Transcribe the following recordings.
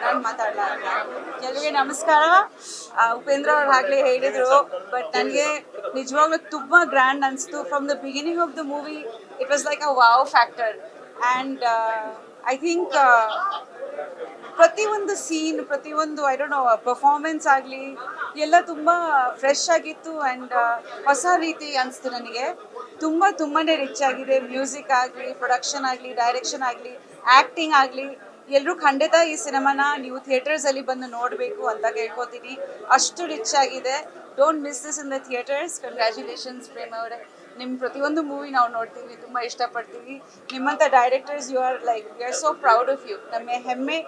ನಾನು ಮಾತಾಡಲ್ಲ. ಎಲ್ಲರಿಗೆ ನಮಸ್ಕಾರ. ಉಪೇಂದ್ರ ಅವ್ರು ಆಗಲೇ ಹೇಳಿದರು, ಬಟ್ ನನಗೆ ನಿಜವಾಗ್ಲೂ ತುಂಬ ಗ್ರ್ಯಾಂಡ್ ಅನಿಸ್ತು. From the beginning of the movie it was like a wow factor. And I think ಪ್ರತಿಯೊಂದು ಸೀನ್, ಪ್ರತಿಯೊಂದು ಐ ಡೋಂಟ್ ನೋ ಪರ್ಫಾರ್ಮೆನ್ಸ್ ಆಗಲಿ ಎಲ್ಲ ತುಂಬ ಫ್ರೆಶ್ ಆಗಿತ್ತು. ಆ್ಯಂಡ್ ಹೊಸ ರೀತಿ ಅನಿಸ್ತು ನನಗೆ. ತುಂಬಾ ರಿಚ್ ಆಗಿದೆ. ಮ್ಯೂಸಿಕ್ ಆಗಲಿ, ಪ್ರೊಡಕ್ಷನ್ ಆಗಲಿ, ಡೈರೆಕ್ಷನ್ ಆಗಲಿ, ಆ್ಯಕ್ಟಿಂಗ್ ಆಗಲಿ, ಎಲ್ಲರೂ ಖಂಡಿತ ಈ ಸಿನಿಮಾನ ನೀವು ಥಿಯೇಟರ್ಸಲ್ಲಿ ಬಂದು ನೋಡಬೇಕು ಅಂತ ಕೇಳ್ಕೊತೀನಿ. ಅಷ್ಟು ರಿಚ್ ಆಗಿದೆ. Don't miss this in the theatres. Congratulations Prem ಅವರೇ. ನಿಮ್ಮ ಪ್ರತಿಯೊಂದು ಮೂವಿ ನಾವು ನೋಡ್ತೀವಿ, ತುಂಬ ಇಷ್ಟಪಡ್ತೀವಿ. ನಿಮ್ಮಂಥ directors you are like we are so proud of you. ನಮ್ಮ ಹೆಮ್ಮೆ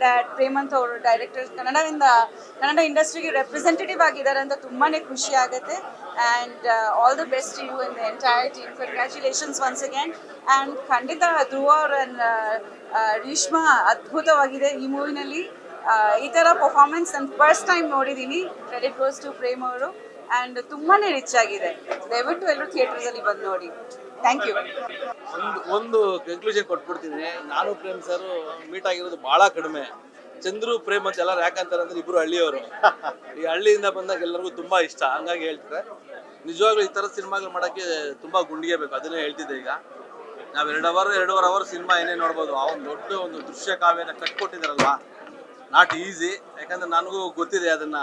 ದ್ಯಾಟ್ ಪ್ರೇಮಂತ್ ಅವರು ಡೈರೆಕ್ಟರ್ಸ್ ಕನ್ನಡ ಇಂಡಸ್ಟ್ರಿಗೆ ರೆಪ್ರೆಸೆಂಟೇಟಿವ್ ಆಗಿದ್ದಾರೆ ಅಂತ ತುಂಬಾ ಖುಷಿ ಆಗುತ್ತೆ. And all the best you in the entire team. Congratulations once again. And ಖಂಡಿತ ಧ್ರುವ ಅವರ ರೇಷ್ಮಾ ಅದ್ಭುತವಾಗಿದೆ ಈ ಮೂವಿನಲ್ಲಿ. ಈ ಥರ ಪರ್ಫಾರ್ಮೆನ್ಸ್ ನಾನು ಫಸ್ಟ್ ಟೈಮ್ ನೋಡಿದ್ದೀನಿ. ಕ್ರೆಡಿಟ್ ಗೋಸ್ ಟು ಪ್ರೇಮ್ ಅವರು. ಆ್ಯಂಡ್ ತುಂಬಾ ರಿಚ್ ಆಗಿದೆ. ದಯವಿಟ್ಟು ಎಲ್ಲರೂ ಥಿಯೇಟರ್ಸಲ್ಲಿ ಬಂದು ನೋಡಿ. Thank you. ಒಂದು ಕನ್ಕ್ಲೂಷನ್ ಕೊಟ್ಬಿಡ್ತೀನಿ. ನಾನು ಪ್ರೇಮ್ ಸರ್ ಮೀಟ್ ಆಗಿರೋದು ಭಾಳ ಕಡಿಮೆ. ಚಂದ್ರು ಪ್ರೇಮ್ ಅಂತ ಎಲ್ಲರೂ ಯಾಕಂತಾರೆ ಅಂದ್ರೆ ಇಬ್ಬರು ಹಳ್ಳಿಯವರು. ಈ ಹಳ್ಳಿಯಿಂದ ಬಂದಾಗ ಎಲ್ಲರಿಗೂ ತುಂಬ ಇಷ್ಟ, ಹಂಗಾಗಿ ಹೇಳ್ತಾರೆ. ನಿಜವಾಗ್ಲೂ ಈ ಥರ ಸಿನಿಮಾಗಳು ಮಾಡೋಕ್ಕೆ ತುಂಬ ಗುಂಡಿಗೆ ಬೇಕು. ಅದನ್ನೇ ಹೇಳ್ತಿದ್ದೆ. ಈಗ ನಾವು 2 ಅವರ್ ಸಿನಿಮಾ ಏನೇ ನೋಡ್ಬೋದು. ಆ ಒಂದು ದೊಡ್ಡ ಒಂದು ದೃಶ್ಯ ಕಾವ್ಯನ ಕಟ್ಕೊಟ್ಟಿದ್ದಾರಲ್ವ, ನಾಟ್ ಈಸಿ. ಯಾಕಂದರೆ ನನಗೂ ಗೊತ್ತಿದೆ ಅದನ್ನು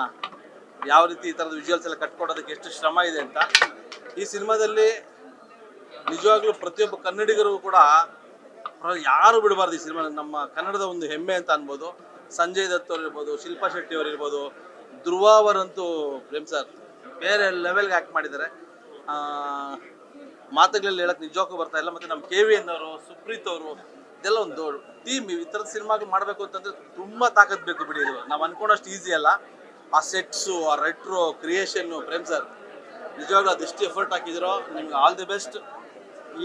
ಯಾವ ರೀತಿ ಈ ಥರದ ವಿಜುವಲ್ಸ್ ಎಲ್ಲ ಕಟ್ಕೊಡೋದಕ್ಕೆ ಎಷ್ಟು ಶ್ರಮ ಇದೆ ಅಂತ. ಈ ಸಿನಿಮಾದಲ್ಲಿ ನಿಜವಾಗ್ಲೂ ಪ್ರತಿಯೊಬ್ಬ ಕನ್ನಡಿಗರು ಕೂಡ ಯಾರು ಬಿಡಬಾರ್ದು. ಈ ಸಿನಿಮಾ ನಮ್ಮ ಕನ್ನಡದ ಒಂದು ಹೆಮ್ಮೆ ಅಂತ ಅನ್ಬೋದು. ಸಂಜಯ್ ದತ್ ಅವ್ರು ಇರ್ಬೋದು, ಶಿಲ್ಪಾ ಶೆಟ್ಟಿ ಅವ್ರು ಇರ್ಬೋದು, ಧ್ರುವ ಅವರಂತೂ ಪ್ರೇಮ್ ಸರ್ ಬೇರೆ ಲೆವೆಲ್ಗೆ ಆ್ಯಕ್ಟ್ ಮಾಡಿದ್ದಾರೆ. ಮಾತುಗಳಲ್ಲಿ ಹೇಳಕ್ಕೆ ನಿಜಕ್ಕೂ ಬರ್ತಾ ಇಲ್ಲ. ಮತ್ತು ನಮ್ಮ KVN ಅವರು, ಸುಪ್ರೀತ್ ಅವರು, ಇದೆಲ್ಲ ಒಂದು ಟೀಮ್. ಈ ಥರದ ಸಿನಿಮಾಗಳು ಮಾಡಬೇಕು ಅಂತಂದರೆ ತುಂಬ ತಾಕತ್ ಬೇಕು ಬಿಡಿ. ಇದು ನಾವು ಅಂದ್ಕೊಂಡಷ್ಟು ಈಸಿ ಅಲ್ಲ. ಆ ಸೆಟ್ಸು, ಆ ರೆಟ್ರೋ ಕ್ರಿಯೇಷನ್ನು, ಪ್ರೇಮ್ ಸರ್ ನಿಜವಾಗ್ಲೂ ಅದೆಷ್ಟು ಎಫರ್ಟ್ ಹಾಕಿದಿರೋ. ನಿಮ್ಗೆ ಆಲ್ ದಿ ಬೆಸ್ಟ್.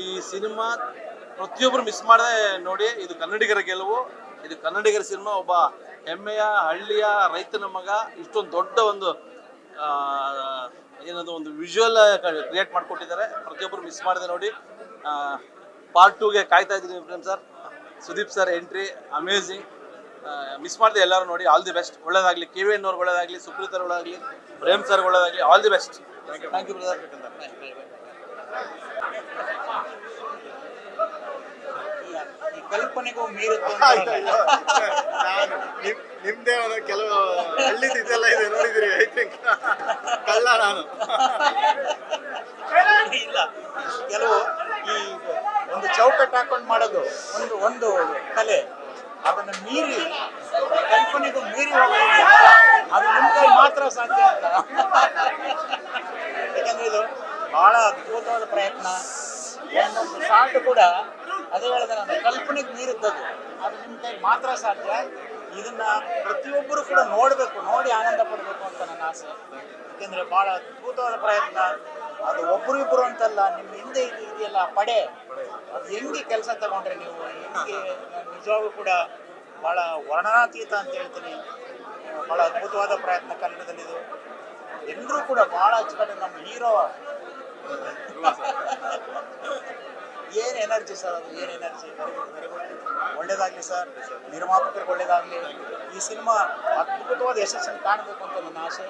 ಈ ಸಿನಿಮಾ ಪ್ರತಿಯೊಬ್ಬರು ಮಿಸ್ ಮಾಡದೆ ನೋಡಿ. ಇದು ಕನ್ನಡಿಗರ ಗೆಲುವು. ಇದು ಕನ್ನಡಿಗರ ಸಿನಿಮಾ. ಒಬ್ಬ ಹೆಮ್ಮೆಯ ಹಳ್ಳಿಯ ರೈತನ ಮಗ ಇಷ್ಟೊಂದು ದೊಡ್ಡ ಒಂದು ಏನದು ಒಂದು ವಿಜುವಲ್ ಕ್ರಿಯೇಟ್ ಮಾಡಿಕೊಟ್ಟಿದ್ದಾರೆ. ಪ್ರತಿಯೊಬ್ಬರು ಮಿಸ್ ಮಾಡದೆ ನೋಡಿ. ಪಾರ್ಟ್ 2ಗೆ ಕಾಯ್ತಾ ಇದ್ದೀನಿ Prem sir. Sudeep sir entry amazing. Miss ಮಾಡದೆ ಎಲ್ಲರೂ ನೋಡಿ. All the best. ಒಳ್ಳೇದಾಗಲಿ. KVN ಅವ್ರಿಗೆ ಒಳ್ಳೇದಾಗಲಿ, ಸುಪ್ರೀತ್ ಅವ್ರಿಗೆ ಒಳ್ಳೇದಾಗಲಿ, ಪ್ರೇಮ್ ಸರ್ ಒಳ್ಳೇದಾಗಲಿ. All the best. Thank you brother. ಕಲ್ಪನೆಗೂ ಮೀರುತ್ತೆ. ನಿಮ್ದೇ ಒಂದು ಕೆಲವು ಹಳ್ಳಿದೆಲ್ಲ ಇದೆ ನೋಡಿದಿರಿ. ಐ ಥಿಂಕ್ ಕಳ್ಳ ನಾನು ಇಲ್ಲ. ಕೆಲವು ಈ ಒಂದು ಚೌಕಟ್ಟು ಹಾಕೊಂಡು ಮಾಡೋದು ಒಂದು ಕಲೆ. ಅದನ್ನ ಮೀರಿ ಕಲ್ಪನೆಗೂ ಮೀರಿ ಹೋಗೋದು ಅದು ನಿಮ್ಗೆ ಮಾತ್ರ ಸಾಧ್ಯ ಅಂತ. ಯಾಕಂದ್ರೆ ಇದು ಬಹಳ ಅದ್ಭುತವಾದ ಪ್ರಯತ್ನ. ಒಂದೊಂದು ಶಾಟ್ ಕೂಡ ಅದೇ ಹೇಳಿದೆ ನಾನು, ಕಲ್ಪನೆಗೆ ಮೀರಿದ್ದದು. ಅದು ನಿಮ್ಮ ಕೈ ಮಾತ್ರ ಸಾಧ್ಯ. ಇದನ್ನ ಪ್ರತಿಯೊಬ್ಬರು ಕೂಡ ನೋಡಬೇಕು, ನೋಡಿ ಆನಂದ ಪಡಬೇಕು ಅಂತ ನನ್ನ ಆಸೆ. ಯಾಕೆಂದರೆ ಭಾಳ ಅದ್ಭುತವಾದ ಪ್ರಯತ್ನ. ಅದು ಒಬ್ಬರು ಇಬ್ಬರು ಅಂತಲ್ಲ, ನಿಮ್ಮ ಹಿಂದೆ ಇದೆಯಲ್ಲ ಪಡೆ, ಅದು ಹೆಂಗೆ ಕೆಲಸ ತಗೊಂಡ್ರೆ ನೀವು, ಹೆಂಗೆ ನಿಜವಾಗೂ ಕೂಡ ಭಾಳ ವರ್ಣನಾತೀತ ಅಂತ ಹೇಳ್ತೀನಿ. ಭಾಳ ಅದ್ಭುತವಾದ ಪ್ರಯತ್ನ ಕನ್ನಡದಲ್ಲಿದು. ಎಲ್ಲರೂ ಕೂಡ ಭಾಳ ಅಚ್ಚುಕಟ್ಟು. ನಮ್ಮ ಹೀರೋ ಏನು ಎನರ್ಜಿ ಸರ್, ಅದು ಏನು ಎನರ್ಜಿ. Very good. ಒಳ್ಳೇದಾಗಲಿ ಸರ್, ನಿರ್ಮಾಪಕರಿಗೆ ಒಳ್ಳೇದಾಗಲಿ. ಈ ಸಿನಿಮಾ ಅದ್ಭುತವಾದ ಯಶಸ್ಸನ್ನು ಕಾಣಬೇಕು ಅಂತ ನನ್ನ ಆಸೆ.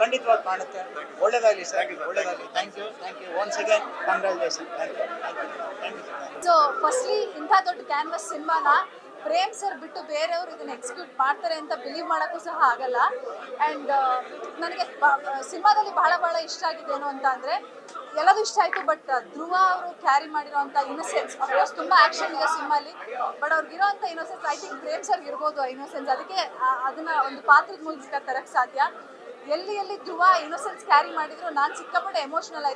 ಖಂಡಿತವಾಗಿ ಕಾಣುತ್ತೆ. ಒಳ್ಳೇದಾಗಲಿ ಸರ್, ಒಳ್ಳೇದಾಗಲಿ. Thank you once again. Congratulation. Thank you. So firstly ಇಂಥ ದೊಡ್ಡ ಕ್ಯಾನ್ವಸ್ ಸಿನಿಮಾನ ಪ್ರೇಮ್ ಸರ್ ಬಿಟ್ಟು ಬೇರೆಯವರು ಇದನ್ನು ಎಕ್ಸಿಕ್ಯೂಟ್ ಮಾಡ್ತಾರೆ ಅಂತ ಬಿಲೀವ್ ಮಾಡೋಕ್ಕೂ ಸಹ ಆಗಲ್ಲ. ಆ್ಯಂಡ್ ನನಗೆ ಸಿನಿಮಾದಲ್ಲಿ ಬಹಳ ಇಷ್ಟ ಆಗಿದ್ದೇನು ಅಂತ ಅಂದರೆ, ಎಲ್ಲದೂ ಇಷ್ಟ ಆಯಿತು, ಬಟ್ ಧ್ರುವ ಅವರು ಕ್ಯಾರಿ ಮಾಡಿರೋಂಥ ಇನ್ನೋಸೆನ್ಸ್. ಅಫ್ಕೋರ್ಸ್ ತುಂಬ ಆ್ಯಕ್ಷನ್ ಇದೆ ಸಿನಿಮಾಲಿ, ಬಟ್ ಅವ್ರಿಗಿರೋಂಥ ಇನ್ನೋಸೆನ್ಸ್ ಐ ಥಿಂಕ್ ಪ್ರೇಮ್ ಸರ್ಗೆ ಇರ್ಬೋದು ಆ ಇನ್ನೋಸೆನ್ಸ್. ಅದಕ್ಕೆ ಅದನ್ನು ಒಂದು ಪಾತ್ರದ ಮೂಲಕ ತರಕ್ಕೆ ಸಾಧ್ಯ. ಎಲ್ಲಿ ಧ್ರುವ ಇನ್ನೋಸೆನ್ಸ್ ಕ್ಯಾರಿ ಮಾಡಿದ್ರು ನಾನು ಸಿಕ್ಕಾಪಟ್ಟೆ ಎಮೋಷನಲ್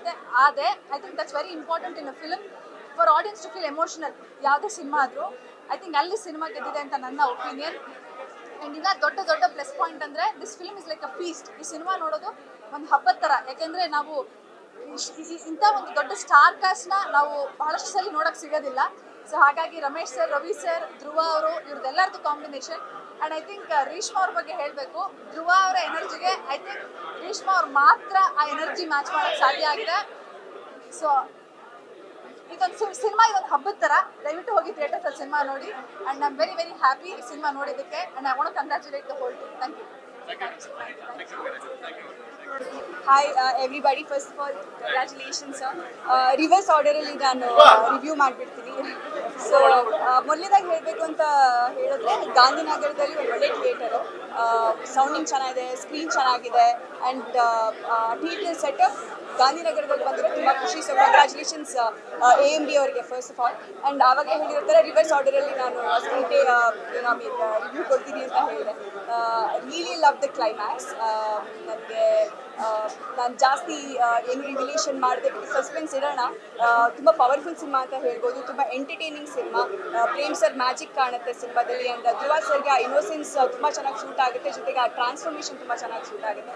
ಆದೆ. I think that's very important in a film, for audience to feel emotional. ಯಾವುದೇ ಸಿನಿಮಾ ಆದರೂ ಐ ಥಿಂಕ್ ಅಲ್ಲಿ ಸಿನಿಮಾ ಗೆದ್ದಿದೆ ಅಂತ ನನ್ನ ಒಪಿನಿಯನ್. ಆ್ಯಂಡ್ ಇನ್ನ ದೊಡ್ಡ ಪ್ಲಸ್ ಪಾಯಿಂಟ್ ಅಂದರೆ this film is like a feast. ಈ ಸಿನಿಮಾ ನೋಡೋದು ಒಂದು ಹಬ್ಬದ ಥರ. ಯಾಕೆಂದರೆ ನಾವು ಇಂಥ ಒಂದು ದೊಡ್ಡ ಸ್ಟಾರ್ ಕಾಸ್ಟ್ನ ನಾವು ಬಹಳಷ್ಟು ಸಲ ನೋಡೋಕ್ಕೆ ಸಿಗೋದಿಲ್ಲ. ಸೊ ಹಾಗಾಗಿ ರಮೇಶ್ ಸರ್, ರವಿ ಸರ್, ಧ್ರುವ ಅವರು, ಇವ್ರದ್ದೆಲ್ಲರದ್ದು combination. And I think Reshma ಅವ್ರ ಬಗ್ಗೆ ಹೇಳಬೇಕು. ಧ್ರುವ ಅವರ ಎನರ್ಜಿಗೆ ಐ ಥಿಂಕ್ ರೇಷ್ಮಾ ಅವ್ರು ಮಾತ್ರ ಆ ಎನರ್ಜಿ ಮ್ಯಾಚ್ ಮಾಡೋಕ್ಕೆ ಸಾಧ್ಯ ಆಗಿದೆ. ಸೊ ಇದೊಂದು ಸಿನಿಮಾ ಇದೊಂದು ಹಬ್ಬದ ಥರ. ದಯವಿಟ್ಟು ಹೋಗಿ ಥಿಯೇಟರ್ಸ್ ಅಲ್ಲಿ ಸಿನಿಮಾ ನೋಡಿ. And I am very very happy ಈ ಸಿನಿಮಾ ನೋಡಿದ್ದಕ್ಕೆ. And I want to congratulate the whole team. Thank you. Hi everybody, first of all congratulations sir. Reverse order ಅಲ್ಲಿ ನಾನು ರಿವ್ಯೂ ಮಾಡಿಬಿಡ್ತೀನಿ. ಸೊ ಮೊದಲನೇದಾಗಿ ಹೇಳಬೇಕು ಅಂತ ಹೇಳಿದ್ರೆ ಗಾಂಧಿನಗರದಲ್ಲಿ ಒಂದು ಒಳ್ಳೆ ಥಿಯೇಟರು, ಸೌಂಡಿಂಗ್ ಚೆನ್ನಾಗಿದೆ, ಸ್ಕ್ರೀನ್ ಚೆನ್ನಾಗಿದೆ ಆ್ಯಂಡ್ ಥಿಯೇಟರ್ ಸೆಟಪ್ ಗಾಂಧಿನಗರದಲ್ಲಿ ಬಂದರೆ ತುಂಬ ಖುಷಿ. ಸೊ ಕಂಗ್ರ್ಯಾಚುಲೇಷನ್ಸ್ AMD ಅವರಿಗೆ ಫಸ್ಟ್ ಆಫ್ ಆಲ್. ಆ್ಯಂಡ್ ಆವಾಗ ಹೇಳಿರ್ತಾರೆ ರಿವರ್ಸ್ ಆರ್ಡರಲ್ಲಿ ನಾನು ಸ್ಕ್ರೀನ್ ಪೇ ರಿವ್ಯೂ ಕೊಡ್ತೀನಿ ಅಂತ ಹೇಳಿದೆ. Really love the climax. ನನಗೆ ನಾನು ಜಾಸ್ತಿ ಏನು ರಿವಿಲೇಷನ್ ಮಾಡಿದೆ, ಸಸ್ಪೆನ್ಸ್ ಇರೋಣ. ತುಂಬ ಪವರ್ಫುಲ್ ಸಿನಿಮಾ ಅಂತ ಹೇಳ್ಬೋದು, ತುಂಬ entertaining cinema. Prem sir magic ಕಾಣುತ್ತೆ ಸಿನಿಮಾದಲ್ಲಿ. ಆ್ಯಂಡ್ ಧ್ರುವ ಸರ್ಗೆ ಆ ಇನ್ನೋಸೆನ್ಸ್ ತುಂಬ ಚೆನ್ನಾಗಿ ಸೂಟ್ ಆಗುತ್ತೆ, ಜೊತೆಗೆ ಆ ಟ್ರಾನ್ಸ್ಫಾರ್ಮೇಷನ್ ತುಂಬ ಚೆನ್ನಾಗಿ ಸೂಟ್ ಆಗುತ್ತೆ.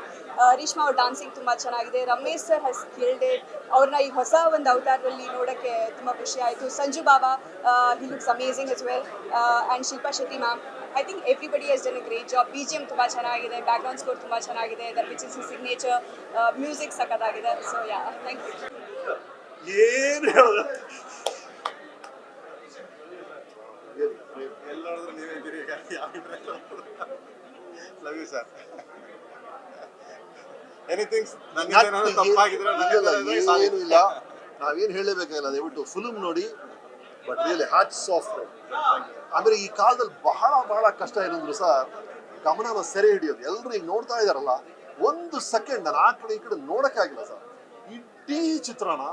ರೇಷ್ಮಾ ಅವ್ರ ಡಾನ್ಸಿಂಗ್ ತುಂಬ ಚೆನ್ನಾಗಿದೆ. Ramesh sir has killed it. ಅವ್ರನ್ನ ಈ ಹೊಸ ಒಂದು ಅವತಾರದಲ್ಲಿ ನೋಡೋಕ್ಕೆ ತುಂಬ ಖುಷಿ ಆಯಿತು. Sanju Baba he looks amazing as well. And Shilpa Shetty ma'am, I think everybody has done a great job. BGM ತುಂಬ ಚೆನ್ನಾಗಿದೆ, ಬ್ಯಾಕ್ಗ್ರೌಂಡ್ ಸ್ಕೋರ್ ತುಂಬ ಚೆನ್ನಾಗಿದೆ, that which is signature. Music ಸಖತ್ತಾಗಿದೆ. So yeah, thank you. ಏನು ಹೇಳೋದು, ಎಲ್ಲಾದ್ರೂ ನೀವೇ ಇದ್ದೀರಿ. Love you sir. ಎನಿಥಿಂಗ್ ತಪ್ಪಾಗಿದ್ರೆ ಏನು ಇಲ್ಲ, ನಾವೇನು ಹೇಳಬೇಕಾಗಿಲ್ಲ. ದಯವಿಟ್ಟು ಫಿಲ್ಮ್ ನೋಡಿ, ಬಟ್ ರಿಯಲಿ ಹ್ಯಾಟ್ಸ್ ಆಫ್. ಆಮೇಲೆ ಈ ಕಾಲದಲ್ಲಿ ಬಹಳ ಕಷ್ಟ ಏನಂದ್ರು ಸರ್, ಗಮನನ ಸೆರೆ ಹಿಡಿಯೋದು. ಎಲ್ಲರೂ ಈಗ ನೋಡ್ತಾ ಇದಾರಲ್ಲ, ಒಂದು ಸೆಕೆಂಡ್ ನಾನು ಆ ಕಡೆ ಈ ಕಡೆ ನೋಡಕ್ಕಾಗಿಲ್ಲ ಸರ್. ಇಡೀ ಚಿತ್ರನ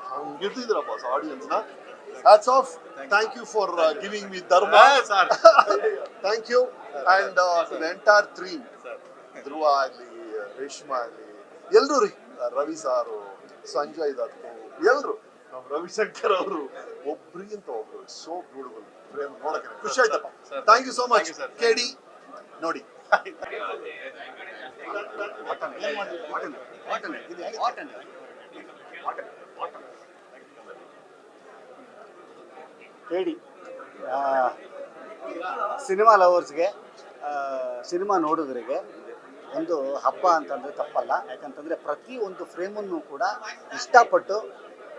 ಹಂಗಿರ್ತಿದ್ದೀರಪ್ಪ ಆಡಿಯನ್ಸ್ನ. Hats off. Thank you for giving me Dharma sir. Thank you. And the entire team, Dhruva ಆಗಲಿ, ರೇಷ್ಮಾ ಆಗಲಿ, ಎಲ್ಲರೂ ರೀ, ರವಿ ಸಾರು, ಸಂಜಯ್ ದತ್ತು, ಎಲ್ಲರೂ, ನಮ್ಮ ರವಿಶಂಕರ್ ಅವರು, ಒಬ್ರಿಗಿಂತ ಒಬ್ರು ಸೋ ಬ್ಯೂಟಿಫುಲ್. ಪ್ರೇಮ್ ನೋಡಕ್ಕೆ ಖುಷಿ ಆಯ್ತಪ್ಪ. Thank you so much. KD ನೋಡಿ. ಹೇಳಿ, ಸಿನಿಮಾ ಲವರ್ಸ್ಗೆ, ಸಿನಿಮಾ ನೋಡೋದ್ರಿಗೆ ಒಂದು ಹಬ್ಬ ಅಂತಂದರೆ ತಪ್ಪಲ್ಲ. ಯಾಕಂತಂದರೆ ಪ್ರತಿಯೊಂದು ಫ್ರೇಮನ್ನು ಕೂಡ ಇಷ್ಟಪಟ್ಟು,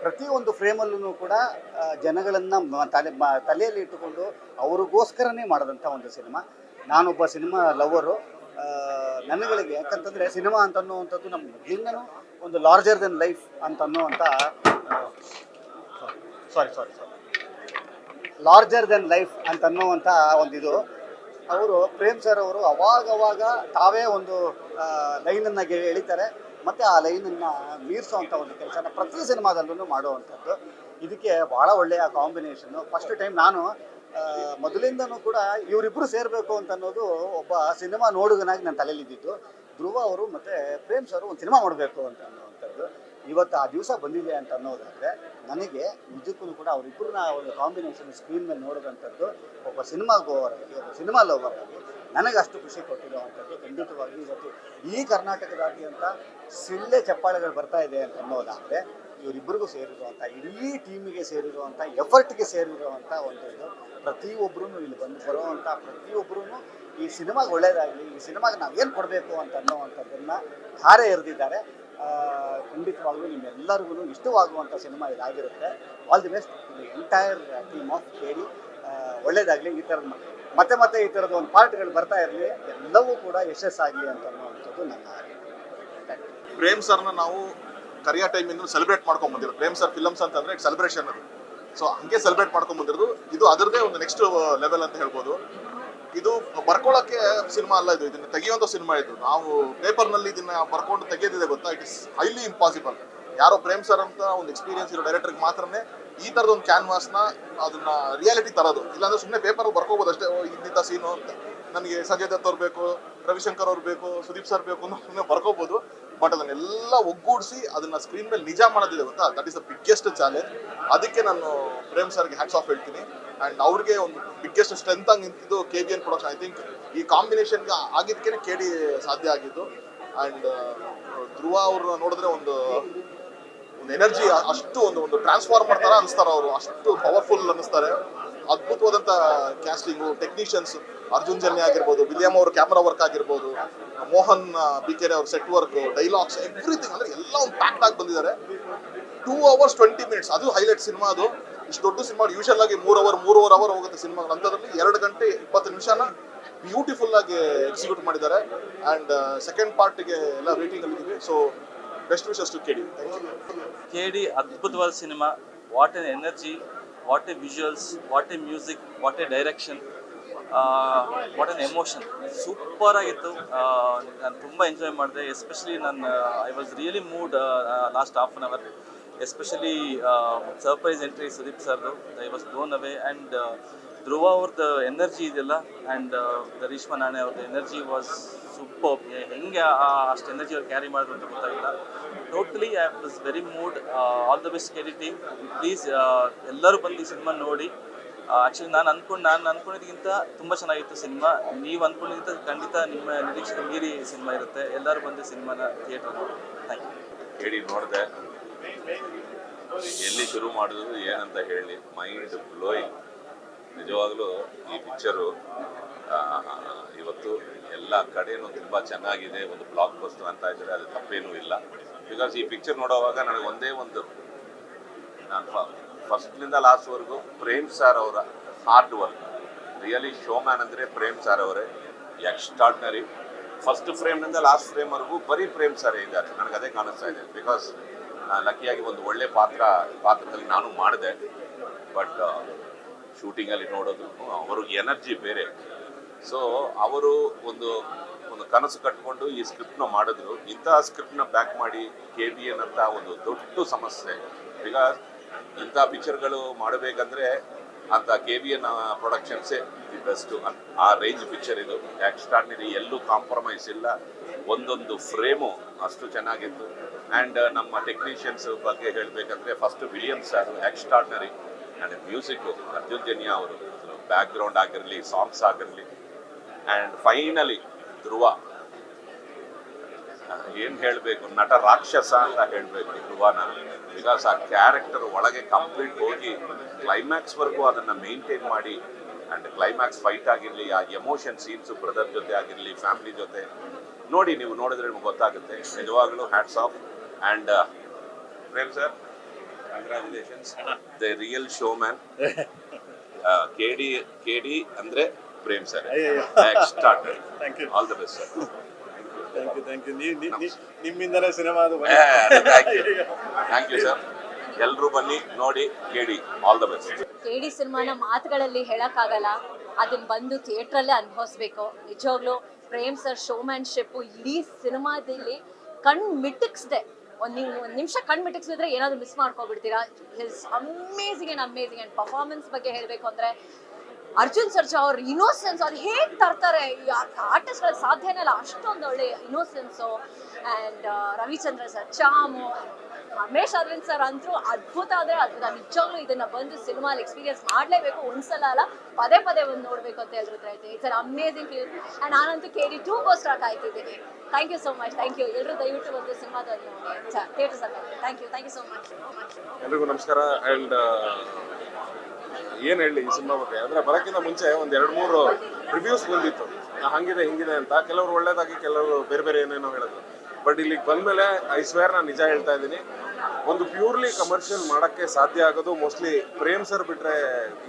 ಪ್ರತಿಯೊಂದು ಫ್ರೇಮಲ್ಲೂ ಕೂಡ ಜನಗಳನ್ನು ತಲೆಯಲ್ಲಿ ಇಟ್ಟುಕೊಂಡು ಅವ್ರಿಗೋಸ್ಕರನೇ ಮಾಡಿದಂಥ ಒಂದು ಸಿನಿಮಾ. ನಾನೊಬ್ಬ ಸಿನಿಮಾ ಲವರು. ನನಗಳಿಗೆ ಯಾಕಂತಂದರೆ ಸಿನಿಮಾ ಅಂತನ್ನುವಂಥದ್ದು ನಮ್ಮ ಮೊದಲಿಂದನೂ ಒಂದು ಲಾರ್ಜರ್ ದೆನ್ ಲೈಫ್ ಅಂತನ್ನುವಂಥ ಲಾರ್ಜರ್ ದೆನ್ ಲೈಫ್ ಅಂತನ್ನುವಂಥ ಒಂದಿದು. ಅವರು ಪ್ರೇಮ್ ಸರ್ ಅವರು ಅವಾಗವಾಗ ತಾವೇ ಒಂದು ಲೈನನ್ನು ಎಳಿತಾರೆ, ಮತ್ತು ಆ ಲೈನನ್ನು ಮೀರಿಸೋವಂಥ ಒಂದು ಕೆಲಸನ ಪ್ರತಿ ಸಿನಿಮಾದಲ್ಲೂ ಮಾಡುವಂಥದ್ದು. ಇದಕ್ಕೆ ಭಾಳ ಒಳ್ಳೆಯ ಕಾಂಬಿನೇಷನ್ನು. ಫಸ್ಟ್ ಟೈಮ್ ನಾನು ಮೊದಲಿಂದನೂ ಕೂಡ ಇವರಿಬ್ಬರು ಸೇರಬೇಕು ಅಂತ ಅನ್ನೋದು ಒಬ್ಬ ಸಿನಿಮಾ ನೋಡುಗನಾಗಿ ನನ್ನ ತಲೆಯಲ್ಲಿದ್ದಿದ್ದು. ಧ್ರುವ ಅವರು ಮತ್ತು ಪ್ರೇಮ್ ಸರ್ ಒಂದು ಸಿನಿಮಾ ಮಾಡಬೇಕು ಅಂತ ಅನ್ನೋವಂಥದ್ದು. ಇವತ್ತು ಆ ದಿವಸ ಬಂದಿದೆ ಅಂತ ಅನ್ನೋದಾದರೆ ನನಗೆ ನಿಜಕ್ಕೂ ಕೂಡ ಅವರಿಬ್ಬರನ್ನ ಒಂದು ಕಾಂಬಿನೇಷನ್ ಸ್ಕ್ರೀನ್ ಮೇಲೆ ನೋಡೋದಂಥದ್ದು ಒಬ್ಬ ಸಿನಿಮಾ ಗೋವರ್ ಆಗಿ, ಒಬ್ಬ ಸಿನಿಮಾ ಲವರ್ ಆಗಿ ನನಗೆ ಅಷ್ಟು ಖುಷಿ ಕೊಟ್ಟಿರುವಂಥದ್ದು. ಖಂಡಿತವಾಗಿ ಇವತ್ತು ಈ ಕರ್ನಾಟಕದಾದ್ಯಂತ ಸಿಳ್ಳೆ ಚಪ್ಪಾಳೆಗಳು ಬರ್ತಾ ಇದೆ ಅಂತ ಅನ್ನೋದಾದರೆ ಇವರಿಬ್ಬರಿಗೂ ಸೇರಿರುವಂಥ, ಇಡೀ ಟೀಮಿಗೆ ಸೇರಿರುವಂಥ, ಎಫರ್ಟ್ಗೆ ಸೇರಿರುವಂಥ ಒಂದು ಇದು. ಪ್ರತಿಯೊಬ್ಬರೂ ಇಲ್ಲಿ ಬರುವಂಥ ಪ್ರತಿಯೊಬ್ಬರೂ ಈ ಸಿನಿಮಾಗೆ ಒಳ್ಳೆಯದಾಗಲಿ, ಈ ಸಿನಿಮಾಗೆ ನಾವೇನು ಕೊಡಬೇಕು ಅಂತ ಅನ್ನೋವಂಥದ್ದನ್ನು ಧಾರೆ ಎರೆದಿದ್ದಾರೆ. ಖಂಡಿತವಾಗ್ಲೂ ನಿಮ್ಮೆಲ್ಲರಿಗೂ ಇಷ್ಟವಾಗುವಂಥ ಸಿನಿಮಾ ಇದಾಗಿರುತ್ತೆ. All the best to the entire team of KD. ಒಳ್ಳೆಯದಾಗಲಿ. ಈ ಥರದ ಮತ್ತೆ ಈ ಥರದ ಒಂದು ಪಾರ್ಟ್ಗಳು ಬರ್ತಾ ಇರಲಿ, ಎಲ್ಲವೂ ಕೂಡ ಯಶಸ್ಸಾಗಲಿ ಅಂತ ಅನ್ನುವಂಥದ್ದು ನನ್ನ ಆಸೆ. ಪ್ರೇಮ್ ಸರ್ನ ನಾವು ಕರಿಯ ಟೈಮಿಂದ ಸೆಲೆಬ್ರೇಟ್ ಮಾಡ್ಕೊಂಡು ಬಂದಿರೋದು. ಪ್ರೇಮ್ ಸರ್ ಫಿಲಮ್ಸ್ ಅಂತಂದ್ರೆ ಸೆಲೆಬ್ರೇಷನ್ ಅದು. ಸೊ ಹಂಗೆ ಸೆಲೆಬ್ರೇಟ್ ಮಾಡ್ಕೊಂಡು ಬಂದಿರೋದು. ಇದು ಅದರದೇ ಒಂದು ನೆಕ್ಸ್ಟ್ ಲೆವೆಲ್ ಅಂತ ಹೇಳ್ಬೋದು. ಇದು ಬರ್ಕೊಳ್ಳೋಕ್ಕೆ ಸಿನಿಮಾ ಅಲ್ಲ, ಇದನ್ನ ತೆಗೆಯುವಂಥ ಸಿನಿಮಾ. ಇದು ನಾವು ಪೇಪರ್ನಲ್ಲಿ ಇದನ್ನ ಬರ್ಕೊಂಡು ತೆಗೆಯೋದಿದೆ ಗೊತ್ತಾ, ಇಟ್ ಇಸ್ ಹೈಲಿ ಇಂಪಾಸಿಬಲ್. ಯಾರೋ ಪ್ರೇಮ್ ಸರ್ ಅಂತ ಒಂದು ಎಕ್ಸ್ಪೀರಿಯನ್ಸ್ ಇರೋ ಡೈರೆಕ್ಟರ್ಗೆ ಮಾತ್ರನೇ ಈ ಥರದ ಒಂದು ಕ್ಯಾನ್ವಾಸ್ನ ಅದನ್ನ ರಿಯಾಲಿಟಿ ತರೋದು. ಇಲ್ಲಾಂದ್ರೆ ಸುಮ್ಮನೆ ಪೇಪರಲ್ಲಿ ಬರ್ಕೋಬೋದು ಅಷ್ಟೇ, ಇಂಥ ಸೀನು ಅಂತ. ನನಗೆ ಸಂಜಯ್ ದತ್ ಅವ್ರು ಬೇಕು, ರವಿಶಂಕರ್ ಅವ್ರು ಬೇಕು, ಸುದೀಪ್ ಸರ್ ಬೇಕು ಅನ್ನೋ ಸುಮ್ಮನೆ ಬರ್ಕೋಬೋದು. ಬಟ್ ಅದನ್ನೆಲ್ಲ ಒಗ್ಗೂಡಿಸಿ ಅದನ್ನ ಸ್ಕ್ರೀನ್ ಮೇಲೆ ನಿಜ ಮಾಡೋದಿದೆ ಗೊತ್ತಾ, that is the biggest challenge. ಅದಕ್ಕೆ ನಾನು ಪ್ರೇಮ್ ಸರ್ಗೆ ಹ್ಯಾಟ್ಸ್ ಆಫ್ ಹೇಳ್ತೀನಿ. ಆ್ಯಂಡ್ ಅವ್ರಿಗೆ ಒಂದು ಬಿಗ್ಗೆಸ್ಟ್ ಸ್ಟ್ರೆಂತ್ ಆಗಿ ನಿಂತಿದ್ದು KBN ಪ್ರೊಡಕ್ಷನ್. ಐ ಥಿಂಕ್ ಈ ಕಾಂಬಿನೇಷನ್ಗೆ ಆಗಿದ್ದಕ್ಕೆ KD ಸಾಧ್ಯ ಆಗಿದ್ದು. ಆ್ಯಂಡ್ ಧ್ರುವ ಅವ್ರನ್ನ ನೋಡಿದ್ರೆ ಒಂದು ಎನರ್ಜಿ, ಅಷ್ಟು ಒಂದು ಟ್ರಾನ್ಸ್ಫಾರ್ಮರ್ ಥರ ಅನಿಸ್ತಾರೆ ಅವರು. ಅಷ್ಟು ಪವರ್ಫುಲ್ ಅನ್ನಿಸ್ತಾರೆ. ಅದ್ಭುತವಾದಂಥ ಕ್ಯಾಸ್ಟಿಂಗು, ಟೆಕ್ನಿಷಿಯನ್ಸ್, ಅರ್ಜುನ್ ಜನ್ಯ ಆಗಿರ್ಬೋದು, ವಿಲಿಯಂ ಅವ್ರ ಕ್ಯಾಮ್ರಾ ವರ್ಕ್ ಆಗಿರ್ಬೋದು, ಮೋಹನ್ BK ಅವ್ರ ಸೆಟ್ ವರ್ಕ್, ಡೈಲಾಗ್ಸ್, ಎವ್ರಿಥಿಂಗ್. ಅಂದರೆ ಎಲ್ಲ ಒಂದು ಪ್ಯಾಕ್ಡ್ ಆಗಿ ಬಂದಿದ್ದಾರೆ. 2 hours 20 minutes, ಅದು ಹೈಲೈಟ್ ಸಿನಿಮಾ ಅದು. ಇಷ್ಟು ದೊಡ್ಡ ಸಿನಿಮಾ ಯೂಶಲ್ ಆಗಿ 3 ಅವರ್ ಹೋಗುತ್ತೆ ಸಿನಿಮಾಗಳು, ಅಂಥದ್ರಲ್ಲಿ 2 ಗಂಟೆ 20 ನಿಮಿಷನ ಬ್ಯೂಟಿಫುಲ್ ಆಗಿ ಎಕ್ಸಿಕ್ಯೂಟ್ ಮಾಡಿದ್ದಾರೆ. ಆ್ಯಂಡ್ ಸೆಕೆಂಡ್ ಪಾರ್ಟಿಗೆ ಎಲ್ಲ ವೇಟಿಂಗ್ ಅಲ್ಲಿದ್ದೀವಿ. So best wishes to KD. KD ಅದ್ಭುತವಾದ ಸಿನಿಮಾ. What an energy, what a visuals, what a music, what a direction, what an emotion. Super ಆಗಿತ್ತು. ನಾನು ತುಂಬ ಎಂಜಾಯ್ ಮಾಡಿದೆ. Especially I was really moved last half an hour. Especially surprise entry Sudeep ಸರ್ದು, I was blown away. And Dhruva ಅವ್ರದ್ದು energy ಇದೆಯಲ್ಲ, and Reshma ನಾಣೆ ಅವ್ರದ್ದು energy was super. ಹೆಂಗೆ ಅಷ್ಟು ಎನರ್ಜಿ ಅವ್ರು ಕ್ಯಾರಿ ಮಾಡಿದ್ರು ಅಂತ ಗೊತ್ತಾಗಿಲ್ಲ. Totally I was very mood. All the best KD team. Please ಎಲ್ಲರೂ ಬಂದು ಈ ಸಿನಿಮಾ ನೋಡಿ. ಆ್ಯಕ್ಚುಲಿ ನಾನು ಅಂದ್ಕೊಂಡಿದ್ದಕ್ಕಿಂತ ತುಂಬ ಚೆನ್ನಾಗಿತ್ತು ಸಿನಿಮಾ. ನೀವು ಅಂದ್ಕೊಂಡಿದ್ದ ಖಂಡಿತ ನಿಮ್ಮ ನಿರೀಕ್ಷೆಗೆ ಮೀರಿ ಸಿನಿಮಾ ಇರುತ್ತೆ. ಎಲ್ಲರೂ ಬಂದು ಸಿನಿಮಾನ ಥಿಯೇಟರ್ ನೋಡಿ. Thank you. KD ನೋಡಿದೆ, ಎಲ್ಲಿ ಶುರು ಮಾಡಿದ್ರು ಏನಂತ ಹೇಳಿ, ಮೈಂಡ್ ಬ್ಲೋಯಿಂಗ್. ನಿಜವಾಗ್ಲೂ ಈ ಪಿಕ್ಚರು ಇವತ್ತು ಎಲ್ಲ ಕಡೆನೂ ತುಂಬ ಚೆನ್ನಾಗಿದೆ, ಒಂದು ಬ್ಲಾಕ್ ಬಸ್ಟರ್ ಅಂತ ಇದ್ದಾರೆ, ಅದು ತಪ್ಪೇನೂ ಇಲ್ಲ. ಬಿಕಾಸ್ ಈ ಪಿಕ್ಚರ್ ನೋಡೋವಾಗ ನನಗೆ ಒಂದೇ ಒಂದು, ನಾನು ಫಸ್ಟ್ನಿಂದ ಲಾಸ್ಟ್ವರೆಗೂ ಪ್ರೇಮ್ ಸಾರ್ ಅವರ ಹಾರ್ಡ್ ವರ್ಕ್, ರಿಯಲಿ ಶೋಮ್ಯಾನ್ ಅಂದರೆ ಪ್ರೇಮ್ ಸಾರ್ ಅವರೇ. ಎಕ್ಸ್ಟ್ರಾರ್ಡಿನರಿ. ಫಸ್ಟ್ ಫ್ರೇಮ್ನಿಂದ ಲಾಸ್ಟ್ ಫ್ರೇಮ್ವರೆಗೂ ಬರೀ ಪ್ರೇಮ್ ಸಾರೇ ಇದ್ದಾರೆ, ನನಗೆ ಅದೇ ಕಾಣಿಸ್ತಾ ಇದೆ. ಬಿಕಾಸ್ ಲಕ್ಕಿಯಾಗಿ ಒಂದು ಒಳ್ಳೆ ಪಾತ್ರದಲ್ಲಿ ನಾನು ಮಾಡಿದೆ. ಬಟ್ ಶೂಟಿಂಗಲ್ಲಿ ನೋಡೋದು ಅವ್ರಿಗೆ ಎನರ್ಜಿ ಬೇರೆ. ಸೊ ಅವರು ಒಂದು ಕನಸು ಕಟ್ಕೊಂಡು ಈ ಸ್ಕ್ರಿಪ್ಟ್ನ ಮಾಡಿದ್ರು. ಇಂತಹ ಸ್ಕ್ರಿಪ್ಟ್ನ ಬ್ಯಾಕ್ ಮಾಡಿ KBN ಅಂತ ಒಂದು ದೊಡ್ಡ ಸಮಸ್ಯೆ. ಬಿಕಾಸ್ ಇಂಥ ಪಿಕ್ಚರ್ಗಳು ಮಾಡಬೇಕಂದ್ರೆ ಅಂತ KBN ಪ್ರೊಡಕ್ಷನ್ಸೇ ದಿ ಬೆಸ್ಟು. ಆ ರೇಂಜ್ ಪಿಕ್ಚರ್ ಇದು. ಎಕ್ಸ್ಟ್ರಾರ್ಡಿನರಿ, ಎಲ್ಲೂ ಕಾಂಪ್ರಮೈಸ್ ಇಲ್ಲ. ಒಂದೊಂದು ಫ್ರೇಮು ಅಷ್ಟು ಚೆನ್ನಾಗಿತ್ತು. ಆ್ಯಂಡ್ ನಮ್ಮ ಟೆಕ್ನಿಷಿಯನ್ಸ್ ಬಗ್ಗೆ ಹೇಳಬೇಕಂದ್ರೆ first William sir extraordinary. And music Arjun Janya ಅವರು, ಬ್ಯಾಕ್ಗ್ರೌಂಡ್ ಆಗಿರಲಿ, ಸಾಂಗ್ಸ್ ಆಗಿರಲಿ. ಆ್ಯಂಡ್ ಫೈನಲಿ ಧ್ರುವ, ಏನು ಹೇಳಬೇಕು, ನಟ ರಾಕ್ಷಸ ಅಂತ ಹೇಳಬೇಕು ಧ್ರುವನ. ಬಿಕಾಸ್ ಆ ಕ್ಯಾರೆಕ್ಟರ್ ಒಳಗೆ ಕಂಪ್ಲೀಟ್ ಹೋಗಿ ಕ್ಲೈಮ್ಯಾಕ್ಸ್ವರೆಗೂ ಅದನ್ನು ಮೇಂಟೈನ್ ಮಾಡಿ. ಆ್ಯಂಡ್ ಕ್ಲೈಮ್ಯಾಕ್ಸ್ ಫೈಟ್ ಆಗಿರಲಿ, ಆ ಎಮೋಷನ್ ಸೀನ್ಸು ಬ್ರದರ್ ಜೊತೆ ಆಗಿರಲಿ, ಫ್ಯಾಮಿಲಿ ಜೊತೆ ನೋಡಿ, ನೀವು ನೋಡಿದ್ರೆ ನಿಮ್ಗೆ ಗೊತ್ತಾಗುತ್ತೆ. ನಿಜವಾಗ್ಲೂ hats off. And Prem sir, congratulations, the real showman. KD ಅಂದರೆ Prem sir. Extraordinary. All the best sir. Thank you. ನಿಮ್ಮಿಂದಲೇ ಸಿನಿಮಾದು. Thank you sir. ಎಲ್ಲರೂ ಬನ್ನಿ ನೋಡಿ KD. All the best. KD ಸಿನಿಮಾನ ಮಾತುಗಳಲ್ಲಿ ಹೇಳೋಕ್ಕಾಗಲ್ಲ, ಅದನ್ನ ಬಂದು ಥಿಯೇಟ್ರಲ್ಲೇ ಅನುಭವಿಸ್ಬೇಕು. ನಿಜವಾಗ್ಲೂ ಪ್ರೇಮ್ ಸರ್ ಶೋಮ್ಯಾನ್ಶಿಪ್ಪು ಇಡೀ ಸಿನಿಮಾದಲ್ಲಿ ಮಿಟಕ್ಸ್ದೆ. ಒಂದು ನಿಮಿಷ ಮಿಟಕ್ಸಿದ್ರೆ ಏನಾದರೂ ಮಿಸ್ ಮಾಡ್ಕೊಬಿಡ್ತೀರಾ. ಹಿಸ್ ಅಮೇಝಿಂಗ್ ಆ್ಯಂಡ್ ಪರ್ಫಾರ್ಮೆನ್ಸ್ ಬಗ್ಗೆ ಹೇಳಬೇಕು ಅಂದರೆ ಅರ್ಜುನ್ ಸರ್ಜಾ ಅವ್ರ ಇನ್ನೋಸೆನ್ಸ್, ಅದು ಹೇಗೆ ತರ್ತಾರೆ ಆರ್ಟಿಸ್ಟ್ಗಳಿಗೆ ಸಾಧ್ಯನೇ ಇಲ್ಲ. ಅಷ್ಟೊಂದು ಒಳ್ಳೆ innocence. And Ravichandra sir Chamu, Ramesh Aravind sir ಅಂತೂ ಅದ್ಭುತ ಅಂದರೆ ಅದ್ಭುತ. ನಿಜವಾಗ್ಲೂ ಇದನ್ನು ಬಂದು ಸಿನಿಮಾಲಿ ಎಕ್ಸ್ಪೀರಿಯನ್ಸ್ ಮಾಡಲೇಬೇಕು. ಒಂದ್ಸಲ ಅಲ್ಲ, ಪದೇ ಬಂದು ನೋಡಬೇಕು ಅಂತ ಹೇಳಿದ್ರೆ ಆಯ್ತು. It's an amazing film. And ನಾನಂತೂ KD 2ಗೋಸ್ಕರ ಕಾಯ್ತಿದ್ದೀನಿ. Thank you so much. Thank you. ಎಲ್ಲರೂ ದಯವಿಟ್ಟು ಒಂದು ಸಿನಿಮಾದಲ್ಲಿ ನೋಡಿ theatre sir. Thank you so much. ಎಲ್ರಿಗೂ ನಮಸ್ಕಾರ. ಆ್ಯಂಡ್ ಏನು ಹೇಳಿ ಈ ಸಿನಿಮಾ ಬಗ್ಗೆ ಅಂದರೆ, ಬರೋಕ್ಕಿಂತ ಮುಂಚೆ ಒಂದು 2-3 ರಿವ್ಯೂಸ್ ಬಂದಿತ್ತು, ಹಂಗಿದೆ ಹಿಂಗಿದೆ ಅಂತ. ಕೆಲವರು ಒಳ್ಳೇದಾಗಿ, ಕೆಲವರು ಬೇರೆ ಏನೇನೋ ಹೇಳಿದ್ರು. ಬಟ್ ಇಲ್ಲಿಗೆ ಬಂದಮೇಲೆ ಐ ಸ್ವೇರ್ ನಾನು ನಿಜ ಹೇಳ್ತಾ ಇದ್ದೀನಿ, ಒಂದು ಪ್ಯೂರ್ಲಿ ಕಮರ್ಷಿಯಲ್ ಮಾಡೋಕ್ಕೆ ಸಾಧ್ಯ ಆಗೋದು ಮೋಸ್ಟ್ಲಿ ಪ್ರೇಮ್ ಸರ್ ಬಿಟ್ಟರೆ.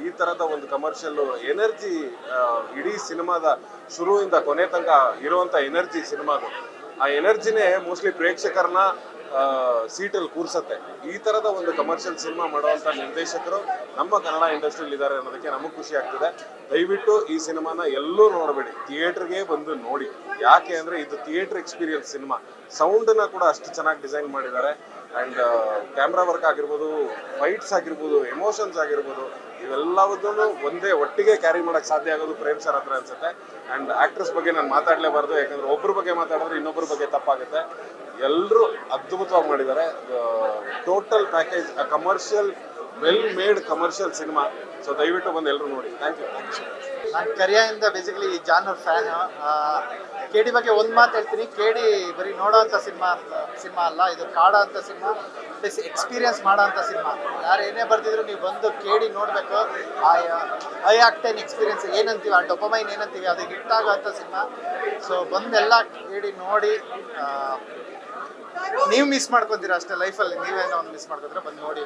ಈ ಥರದ ಒಂದು ಕಮರ್ಷಿಯಲ್ಲು ಎನರ್ಜಿ ಇಡೀ ಸಿನಿಮಾದ ಶುರುವಿಂದ ಕೊನೆ ತನಕ ಇರುವಂಥ ಎನರ್ಜಿ ಸಿನಿಮಾದು, ಆ ಎನರ್ಜಿನೇ ಮೋಸ್ಟ್ಲಿ ಪ್ರೇಕ್ಷಕರನ್ನ ಸೀಟಲ್ಲಿ ಕೂರ್ಸತ್ತೆ. ಈ ಥರದ ಒಂದು ಕಮರ್ಷಿಯಲ್ ಸಿನಿಮಾ ಮಾಡುವಂಥ ನಿರ್ದೇಶಕರು ನಮ್ಮ ಕನ್ನಡ ಇಂಡಸ್ಟ್ರಿಯಲ್ಲಿ ಇದ್ದಾರೆ ಅನ್ನೋದಕ್ಕೆ ನಮಗೆ ಖುಷಿ ಆಗ್ತಿದೆ. ದಯವಿಟ್ಟು ಈ ಸಿನಿಮಾನ ಎಲ್ಲೂ ನೋಡಬೇಡಿ, ಥಿಯೇಟ್ರಿಗೆ ಬಂದು ನೋಡಿ. ಯಾಕೆ ಅಂದರೆ ಇದು ಥಿಯೇಟ್ರ್ ಎಕ್ಸ್ಪೀರಿಯನ್ಸ್ ಸಿನಿಮಾ. ಸೌಂಡನ್ನ ಕೂಡ ಅಷ್ಟು ಚೆನ್ನಾಗಿ ಡಿಸೈನ್ ಮಾಡಿದ್ದಾರೆ. ಆ್ಯಂಡ್ ಕ್ಯಾಮ್ರಾ ವರ್ಕ್ ಆಗಿರ್ಬೋದು, ಫೈಟ್ಸ್ ಆಗಿರ್ಬೋದು, ಎಮೋಷನ್ಸ್ ಆಗಿರ್ಬೋದು, ಇವೆಲ್ಲವನ್ನೂ ಒಟ್ಟಿಗೆ ಕ್ಯಾರಿ ಮಾಡೋಕ್ಕೆ ಸಾಧ್ಯ ಆಗೋದು ಪ್ರೇಮ್ ಸರ್ ಹತ್ರ ಅನ್ಸುತ್ತೆ. ಆ್ಯಂಡ್ ಆ್ಯಕ್ಟ್ರೆಸ್ ಬಗ್ಗೆ ನಾನು ಮಾತಾಡಲೇಬಾರ್ದು, ಯಾಕಂದರೆ ಒಬ್ಬರ ಬಗ್ಗೆ ಮಾತಾಡಿದ್ರೆ ಇನ್ನೊಬ್ಬರ ಬಗ್ಗೆ ತಪ್ಪಾಗುತ್ತೆ. ಎಲ್ಲರೂ ಅದ್ಭುತವಾಗಿ ಮಾಡಿದ್ದಾರೆ. Total package, commercial, well made commercial cinema. So ದಯವಿಟ್ಟು ಬಂದು ಎಲ್ಲರೂ ನೋಡಿ. Thank you. ನಾನು ಕರಿಯಿಂದ ಬೇಸಿಕಲಿ ಈ ಜಾನರ್ ಫ್ಯಾನ್. KD ಬಗ್ಗೆ ಒಂದು ಮಾತು ಹೇಳ್ತೀನಿ, KD ಬರೀ ನೋಡೋವಂಥ ಸಿನಿಮಾ ಅಲ್ಲ, ಇದು ಕಾಡೋ ಅಂಥ ಸಿನಿಮಾ, ಪ್ಲಸ್ ಎಕ್ಸ್ಪೀರಿಯನ್ಸ್ ಮಾಡೋ ಅಂಥ ಸಿನಿಮಾ. ಯಾರು ಏನೇ ಬರ್ತಿದ್ರು ನೀವು ಬಂದು KD ನೋಡಬೇಕು. ಐ ಆಕ್ಟೈನ್ ಎಕ್ಸ್ಪೀರಿಯನ್ಸ್ ಏನಂತೀವಿ, ಆ ಡೊಪಮೈನ್ ಏನಂತೀವಿ, ಅದು ಹಿಟ್ಟಾಗೋ ಅಂಥ ಸಿನಿಮಾ. ಸೊ ಬಂದೆಲ್ಲ KD ನೋಡಿ, ನೀವು ಮಿಸ್ ಮಾಡ್ಕೊತೀರಾ ಅಷ್ಟೇ ಲೈಫಲ್ಲಿ. ನೀವೇನೋ ಒಂದು ಮಿಸ್ ಮಾಡ್ಕೊತೀರ, ಬಂದು ನೋಡಿ.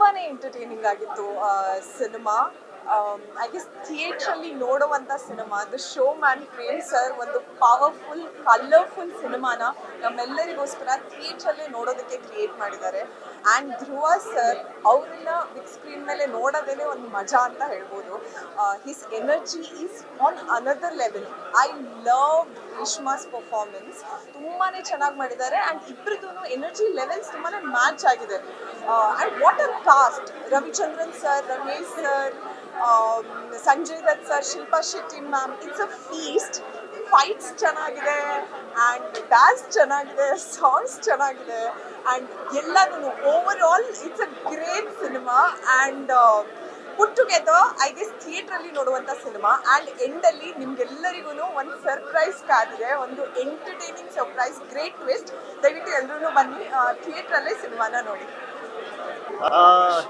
ತುಂಬಾ ಎಂಟರ್ಟೈನಿಂಗ್ ಆಗಿತ್ತು ಸಿನಿಮಾ. ಐ ಗೆಸ್ ಥಿಯೇಟ್ರಲ್ಲಿ ನೋಡುವಂಥ ಸಿನಿಮಾ. The showman Prem sir ಒಂದು ಪವರ್ಫುಲ್ ಕಲರ್ಫುಲ್ ಸಿನಿಮಾನ ನಮ್ಮೆಲ್ಲರಿಗೋಸ್ಕರ ಥಿಯೇಟ್ರಲ್ಲೇ ನೋಡೋದಕ್ಕೆ ಕ್ರಿಯೇಟ್ ಮಾಡಿದ್ದಾರೆ. ಆ್ಯಂಡ್ ಧ್ರುವ ಸರ್ ಅವರನ್ನ ಬಿಗ್ ಸ್ಕ್ರೀನ್ ಮೇಲೆ ನೋಡೋದೇ ಒಂದು ಮಜಾ ಅಂತ ಹೇಳ್ಬೋದು. His energy is on another level. I love Reshma's performance. ತುಂಬಾ ಚೆನ್ನಾಗಿ ಮಾಡಿದ್ದಾರೆ ಆ್ಯಂಡ್ ಇಬ್ಬರದ್ದು ಎನರ್ಜಿ ಲೆವೆಲ್ಸ್ ತುಂಬಾ ಮ್ಯಾಚ್ ಆಗಿದೆ. And what a cast! Ravichandran sir, Ramesh sir, Sanjay Dutt sir, Shilpa Shetty ma'am, it's a feast. Fights ಚೆನ್ನಾಗಿದೆ ಆ್ಯಂಡ್ ಡ್ಯಾನ್ಸ್ ಚೆನ್ನಾಗಿದೆ, ಸಾಂಗ್ಸ್ ಚೆನ್ನಾಗಿದೆ ಆ್ಯಂಡ್ ಎಲ್ಲದೂ overall it's a great cinema. And put together I guess ಥಿಯೇಟ್ರಲ್ಲಿ ನೋಡುವಂಥ cinema. And ಎಂಡಲ್ಲಿ ನಿಮ್ಗೆಲ್ಲರಿಗೂ ಒಂದು ಸರ್ಪ್ರೈಸ್ ಕಾದಿದೆ, ಒಂದು ಎಂಟರ್ಟೈನಿಂಗ್ ಸರ್ಪ್ರೈಸ್, ಗ್ರೇಟ್ ಟ್ವಿಸ್ಟ್. ದಯವಿಟ್ಟು ಎಲ್ಲರೂ ಬನ್ನಿ, ಥಿಯೇಟ್ರಲ್ಲೇ ಸಿನಿಮಾನ ನೋಡಿ.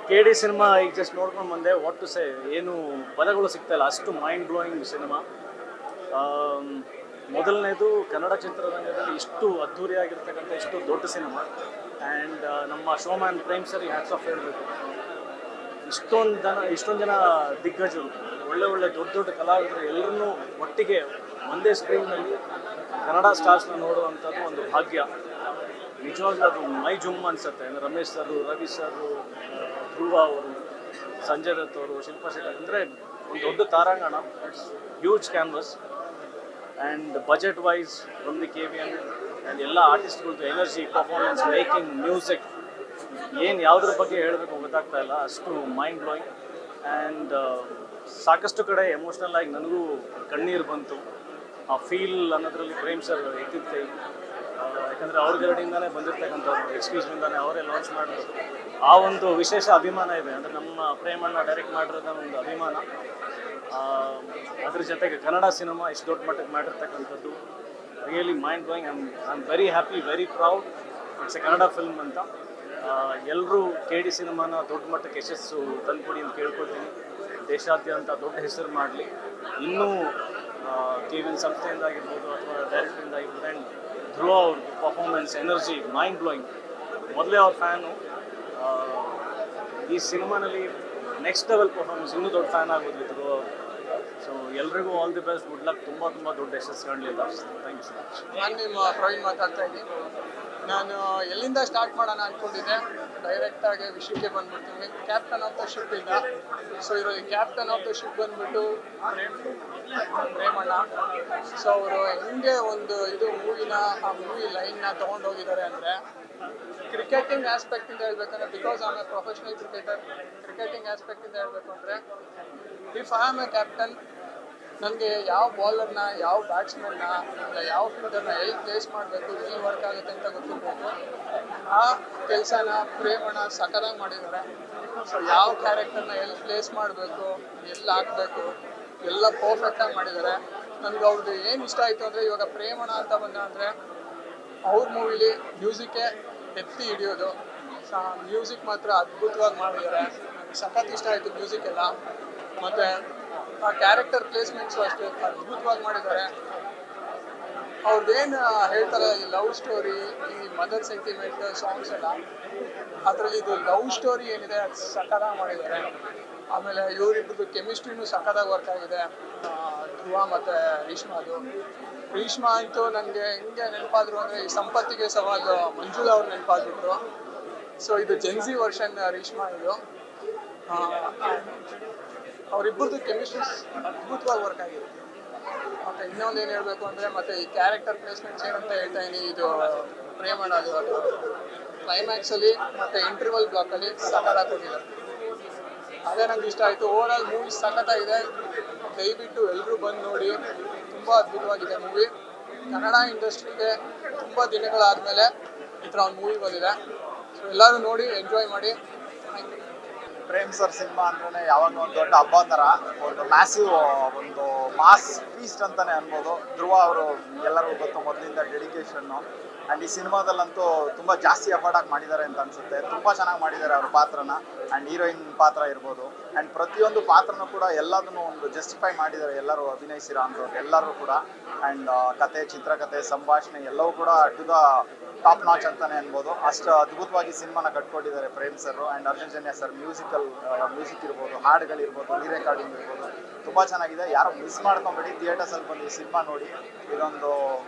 KD ಸಿನಿಮಾ ಈಗ ಜಸ್ಟ್ ನೋಡ್ಕೊಂಡು ಬಂದೆ. ವಾಟ್ ಟು ಸೇ, ಏನು ಪದಗಳು ಸಿಗ್ತಾಯಿಲ್ಲ, ಅಷ್ಟು ಮೈಂಡ್ ಬ್ಲೋಯಿಂಗ್ ಸಿನಿಮಾ. ಮೊದಲನೇದು ಕನ್ನಡ ಚಿತ್ರರಂಗದಲ್ಲಿ ಇಷ್ಟು ಅದ್ಧೂರಿಯಾಗಿರ್ತಕ್ಕಂಥ ಇಷ್ಟು ದೊಡ್ಡ ಸಿನಿಮಾ. ಆ್ಯಂಡ್ ನಮ್ಮ ಶೋಮ್ಯಾನ್ ಪ್ರೇಮ್ ಸರಿ ಹ್ಯಾಟ್ಸ್ ಆಫ್ ಹೇಳಬೇಕು. ಇಷ್ಟೊಂದು ಜನ ದಿಗ್ಗಜರು, ಒಳ್ಳೆ ದೊಡ್ಡ ದೊಡ್ಡ ಕಲಾವಿದರು ಎಲ್ಲರನ್ನೂ ಒಟ್ಟಿಗೆ ಒಂದೇ ಸ್ಕ್ರೀನ್ನಲ್ಲಿ ಕನ್ನಡ ಸ್ಟಾರ್ಸ್ನ ನೋಡುವಂಥದ್ದು ಒಂದು ಭಾಗ್ಯ. ನಿಜವಾಗ್ಲೂ ಅದು ಮೈ ಜುಮ್ ಅನಿಸುತ್ತೆ. ಅಂದರೆ ರಮೇಶ್ ಸರ್, ರವಿ ಸರ್, ಧ್ರುವ ಅವರು, ಸಂಜಯ್ ದತ್ ಅವರು, ಶಿಲ್ಪಾ ಶೆಟ್ಟಿ, ಅಂದರೆ ಒಂದು ದೊಡ್ಡ ತಾರಾಂಗಣ. It's huge canvas. And budget wise from the KVN and ಎಲ್ಲ ಆರ್ಟಿಸ್ಟ್ಗಳದ್ದು ಎನರ್ಜಿ, ಪರ್ಫಾರ್ಮೆನ್ಸ್, ಮೇಕಿಂಗ್, ಮ್ಯೂಸಿಕ್, ಏನು ಯಾವುದ್ರ ಬಗ್ಗೆ ಹೇಳಬೇಕು ಗೊತ್ತಾಗ್ತಾ ಇಲ್ಲ, ಅಷ್ಟು ಮೈಂಡ್ ಬ್ಲೋಯಿಂಗ್. ಆ್ಯಂಡ್ ಸಾಕಷ್ಟು ಕಡೆ ಎಮೋಷ್ನಲ್ ಆಗಿ ನನಗೂ ಕಣ್ಣೀರು ಬಂತು. ಆ ಫೀಲ್ ಅನ್ನೋದ್ರಲ್ಲಿ ಪ್ರೇಮ್ ಸರ್ ಎದ್ದಿತ್ತು. ಯಾಕಂದರೆ ಅವ್ರ ಗರಡಿಯಿಂದನೇ ಬಂದಿರ್ತಕ್ಕಂಥವ್ರು, ಎಕ್ಸ್ಕ್ಯೂಸ್ಮಿಂದಾನೆ ಅವರೇ ಲಾಂಚ್ ಮಾಡಿದ್ರು. ಆ ಒಂದು ವಿಶೇಷ ಅಭಿಮಾನ ಇದೆ. ಅಂದರೆ ನಮ್ಮ ಪ್ರೇಮಣ್ಣ ಡೈರೆಕ್ಟ್ ಮಾಡಿರೋದ ಒಂದು ಅಭಿಮಾನ. ಅದ್ರ ಜೊತೆಗೆ ಕನ್ನಡ ಸಿನಿಮಾ ಇಷ್ಟು ದೊಡ್ಡ ಮಟ್ಟಕ್ಕೆ ಮಾಡಿರ್ತಕ್ಕಂಥದ್ದು really mind blowing. I am very happy, very proud. It's A Kannada film ಅಂತ. ಎಲ್ಲರೂ KD ಸಿನಿಮಾನ ದೊಡ್ಡ ಮಟ್ಟಕ್ಕೆ ಯಶಸ್ಸು ತಂದುಕೊಡಿ ಅಂತ ಕೇಳ್ಕೊಳ್ತೀನಿ. ದೇಶಾದ್ಯಂತ ದೊಡ್ಡ ಹೆಸರು ಮಾಡಲಿ. ಇನ್ನೂ KVN ಸಂಸ್ಥೆಯಿಂದ ಆಗಿರ್ಬೋದು ಅಥವಾ ಡೈರೆಕ್ಟ್ರಿಂದ ಆಗಿರ್ಬೋದು. ಆ್ಯಂಡ್ ಧ್ರುವ ಅವ್ರದ್ದು ಪರ್ಫಾರ್ಮೆನ್ಸ್, ಎನರ್ಜಿ, ಮೈಂಡ್ ಬ್ಲೋಯಿಂಗ್. ಮೊದಲೇ ಅವ್ರ ಫ್ಯಾನು. ಈ ಸಿನಿಮಾನಲ್ಲಿ ನೆಕ್ಸ್ಟ್ ಲೆವೆಲ್ ಪರ್ಫಾರ್ಮೆನ್ಸ್, ಇನ್ನೂ ದೊಡ್ಡ ಫ್ಯಾನ್ ಆಗೋದು ಧ್ರುವ ಅವರು. ಸೊ ಎಲ್ರಿಗೂ all the best, good luck. ತುಂಬ ದೊಡ್ಡ ಯಶಸ್ಸು ಕಾಣಲಿ ಅಂತ ಅನಿಸ್ತದೆ. Thank you so much. ನಾನು ನಿಮ್ಮ ಪ್ರವೀಣ್ ಮಾತಾಡ್ತಾ ಇದ್ದೀನಿ. ನಾನು ಎಲ್ಲಿಂದ ಸ್ಟಾರ್ಟ್ ಮಾಡೋಣ ಅಂದ್ಕೊಂಡಿದ್ದೆ, ಡೈರೆಕ್ಟಾಗಿ ವಿಷಯಕ್ಕೆ ಬಂದ್ಬಿಡ್ತೀನಿ. ಕ್ಯಾಪ್ಟನ್ ಆಫ್ ದ ಶಿಪ್ ಇಂದ. ಸೊ ಇದರಲ್ಲಿ ಕ್ಯಾಪ್ಟನ್ ಆಫ್ ದ ಶಿಪ್ ಬಂದ್ಬಿಟ್ಟು ಪ್ರೇಮಣ್ಣ. ಸೊ ಅವರು ಹೆಂಗೆ ಒಂದು ಆ ಮೂವಿ ಲೈನ್ನ ತೊಗೊಂಡೋಗಿದ್ದಾರೆ ಅಂದರೆ, ಕ್ರಿಕೆಟಿಂಗ್ ಆಸ್ಪೆಕ್ಟಿಂದ ಹೇಳ್ಬೇಕಂದ್ರೆ, because I am a professional cricketer, cricketing ಆಸ್ಪೆಕ್ಟಿಂದ ಹೇಳ್ಬೇಕಂದ್ರೆ, if I am a captain, ನನಗೆ ಯಾವ ಬಾಲರ್ನ, ಯಾವ ಬ್ಯಾಟ್ಸ್ಮನ್ನ, ಇಲ್ಲ ಯಾವ ಫೀಲ್ಡರ್ನ ಎಲ್ಲಿ ಪ್ಲೇಸ್ ಮಾಡಬೇಕು, ಎಲ್ಲಿ ವರ್ಕ್ ಆಗುತ್ತೆ ಅಂತ ಗೊತ್ತಿರಬೇಕು. ಆ ಕೆಲಸನ ಪ್ರೇಮಣ್ಣ ಸಖತ್ತಾಗಿ ಮಾಡಿದ್ದಾರೆ. ಸೊ ಯಾವ ಕ್ಯಾರೆಕ್ಟರ್ನ ಎಲ್ಲಿ ಪ್ಲೇಸ್ ಮಾಡಬೇಕು, ಎಲ್ಲಿ ಹಾಕಬೇಕು, ಎಲ್ಲ ಪರ್ಫೆಕ್ಟಾಗಿ ಮಾಡಿದ್ದಾರೆ. ನನಗೆ ಅವ್ರದ್ದು ಏನು ಇಷ್ಟ ಆಯಿತು ಅಂದರೆ, ಇವಾಗ ಪ್ರೇಮಣ್ಣ ಅಂತ ಬಂದ ಅಂದರೆ ಅವ್ರ ಮೂವಿಲಿ ಮ್ಯೂಸಿಕ್ಕೇ ಎತ್ತಿ ಹಿಡಿಯೋದು. ಮ್ಯೂಸಿಕ್ ಮಾತ್ರ ಅದ್ಭುತವಾಗಿ ಮಾಡಿದ್ದಾರೆ. ನನಗೆ ಸಖತ್ ಇಷ್ಟ ಆಯಿತು ಮ್ಯೂಸಿಕ್ ಎಲ್ಲ. ಮತ್ತು ಆ ಕ್ಯಾರೆಕ್ಟರ್ ಪ್ಲೇಸ್ಮೆಂಟ್ಸು ಅಷ್ಟೇ ಅದ್ಭುತವಾಗಿ ಮಾಡಿದ್ದಾರೆ. ಅವ್ರದ್ದೇನು ಹೇಳ್ತಾರೆ, ಈ ಲವ್ ಸ್ಟೋರಿ, ಈ ಮದರ್ ಸೆಂಟಿಮೆಂಟ್ ಸಾಂಗ್ಸ್ ಎಲ್ಲ, ಅದರಲ್ಲಿ ಇದು ಲವ್ ಸ್ಟೋರಿ ಏನಿದೆ ಅದು ಸಖತ್ತಾಗಿ ಮಾಡಿದ್ದಾರೆ. ಆಮೇಲೆ ಇವರಿಬ್ಬರದ್ದು ಕೆಮಿಸ್ಟ್ರಿನೂ ಸಖತ್ತಾಗಿ ವರ್ಕ್ ಆಗಿದೆ, ಧ್ರುವ ಮತ್ತು ರೇಷ್ಮಾ ಅಂತೂ ನನಗೆ ಹೆಂಗೆ ನೆನಪಾದ್ರು ಅಂದರೆ, ಈ ಸಂಪತ್ತಿಗೆ ಸವಾಲು ಮಂಜುಳಾ ಅವ್ರು ನೆನಪಾಗ್ಬಿಟ್ರು. ಸೊ ಇದು ಜೆನ್ಸಿ ವರ್ಷನ್ ರೇಷ್ಮಾ ಇದು. ಅವರಿಬ್ಬರದ್ದು ಕೆಮಿಸ್ಟ್ರಿ ಅದ್ಭುತವಾಗಿ ವರ್ಕ್ ಆಗಿದೆ. ಮತ್ತು ಇನ್ನೊಂದು ಏನು ಹೇಳಬೇಕು ಅಂದರೆ, ಮತ್ತು ಈ ಕ್ಯಾರೆಕ್ಟರ್ ಪ್ಲೇಸ್ಮೆಂಟ್ಸ್ ಏನಂತ ಹೇಳ್ತಾ ಇದ್ದೀನಿ, ಇದು ಪ್ರೇಮಣ್ಣದು ಅದು ಕ್ಲೈಮ್ಯಾಕ್ಸಲ್ಲಿ ಮತ್ತು ಇಂಟರ್ವಲ್ ಬ್ಲಾಕಲ್ಲಿ ಸಖತ್ತಾಗಿ ಕೊಟ್ಟಿದ್ದಾರೆ. ಅದೇ ನಂಗೆ ಇಷ್ಟ ಆಯಿತು. ಓವರ್ ಆಲ್ ಮೂವಿ ಸಖತ್ತಾಗಿದೆ. ದಯವಿಟ್ಟು ಎಲ್ಲರೂ ಬಂದು ನೋಡಿ. ತುಂಬ ಅದ್ಭುತವಾಗಿದೆ ಮೂವಿ. ಕನ್ನಡ ಇಂಡಸ್ಟ್ರಿಗೆ ತುಂಬ ದಿನಗಳಾದಮೇಲೆ ಈ ಥರ ಒಂದು ಮೂವಿ ಬಂದಿದೆ. ಸೊ ಎಲ್ಲರೂ ನೋಡಿ, ಎಂಜಾಯ್ ಮಾಡಿ. Thank you. Prem sir cinema ಅಂದ್ರೆ ಯಾವಾಗ ಒಂದು ದೊಡ್ಡ ಹಬ್ಬ ಥರ, ಒಂದು ಮ್ಯಾಸಿವ್, ಒಂದು ಮಾಸ್ ಫೀಸ್ಟ್ ಅಂತಾನೆ ಅನ್ಬೋದು. ಧ್ರುವ ಅವರು ಎಲ್ಲರಿಗೂ ಗೊತ್ತು ಮೊದಲಿಂದ ಡೆಡಿಕೇಶನ್ನು. ಆ್ಯಂಡ್ ಈ ಸಿನಿಮಾದಲ್ಲಂತೂ ತುಂಬ ಜಾಸ್ತಿ ಎಫರ್ಟ್ ಆಗಿ ಮಾಡಿದ್ದಾರೆ ಅಂತ ಅನಿಸುತ್ತೆ. ತುಂಬ ಚೆನ್ನಾಗಿ ಮಾಡಿದ್ದಾರೆ ಅವ್ರ ಪಾತ್ರನ. ಆ್ಯಂಡ್ ಹೀರೋಯಿನ್ ಪಾತ್ರ ಇರ್ಬೋದು, ಆ್ಯಂಡ್ ಪ್ರತಿಯೊಂದು ಪಾತ್ರನೂ ಕೂಡ ಎಲ್ಲದನ್ನು ಒಂದು ಜಸ್ಟಿಫೈ ಮಾಡಿದ್ದಾರೆ ಎಲ್ಲರೂ ಅಭಿನಯಿಸಿರೋ ಅಂಥವ್ರು ಎಲ್ಲರೂ ಕೂಡ. ಆ್ಯಂಡ್ ಕತೆ, ಚಿತ್ರಕಥೆ, ಸಂಭಾಷಣೆ ಎಲ್ಲವೂ ಕೂಡ ಟು ದ ಟಾಪ್ ನಾಚ್ ಅಂತಾನೆ ಅನ್ಬೋದು. ಅಷ್ಟು ಅದ್ಭುತವಾಗಿ ಸಿನಿಮಾನ ಕಟ್ಕೊಟ್ಟಿದ್ದಾರೆ Prem sir and Arjun Janya sir. Music ಇರ್ಬೋದು, ಹಾಡುಗಳಿರ್ಬೋದು, ರೆಕಾರ್ಡಿಂಗ್ ಇರ್ಬೋದು, ತುಂಬ ಚೆನ್ನಾಗಿದೆ. ಯಾರು ಮಿಸ್ ಮಾಡ್ಕೊಂಬೇಡಿ, ಥಿಯೇಟರ್ಸಲ್ಲಿ ಬಂದು ಈ ಸಿನಿಮಾ ನೋಡಿ. ಇದೊಂದು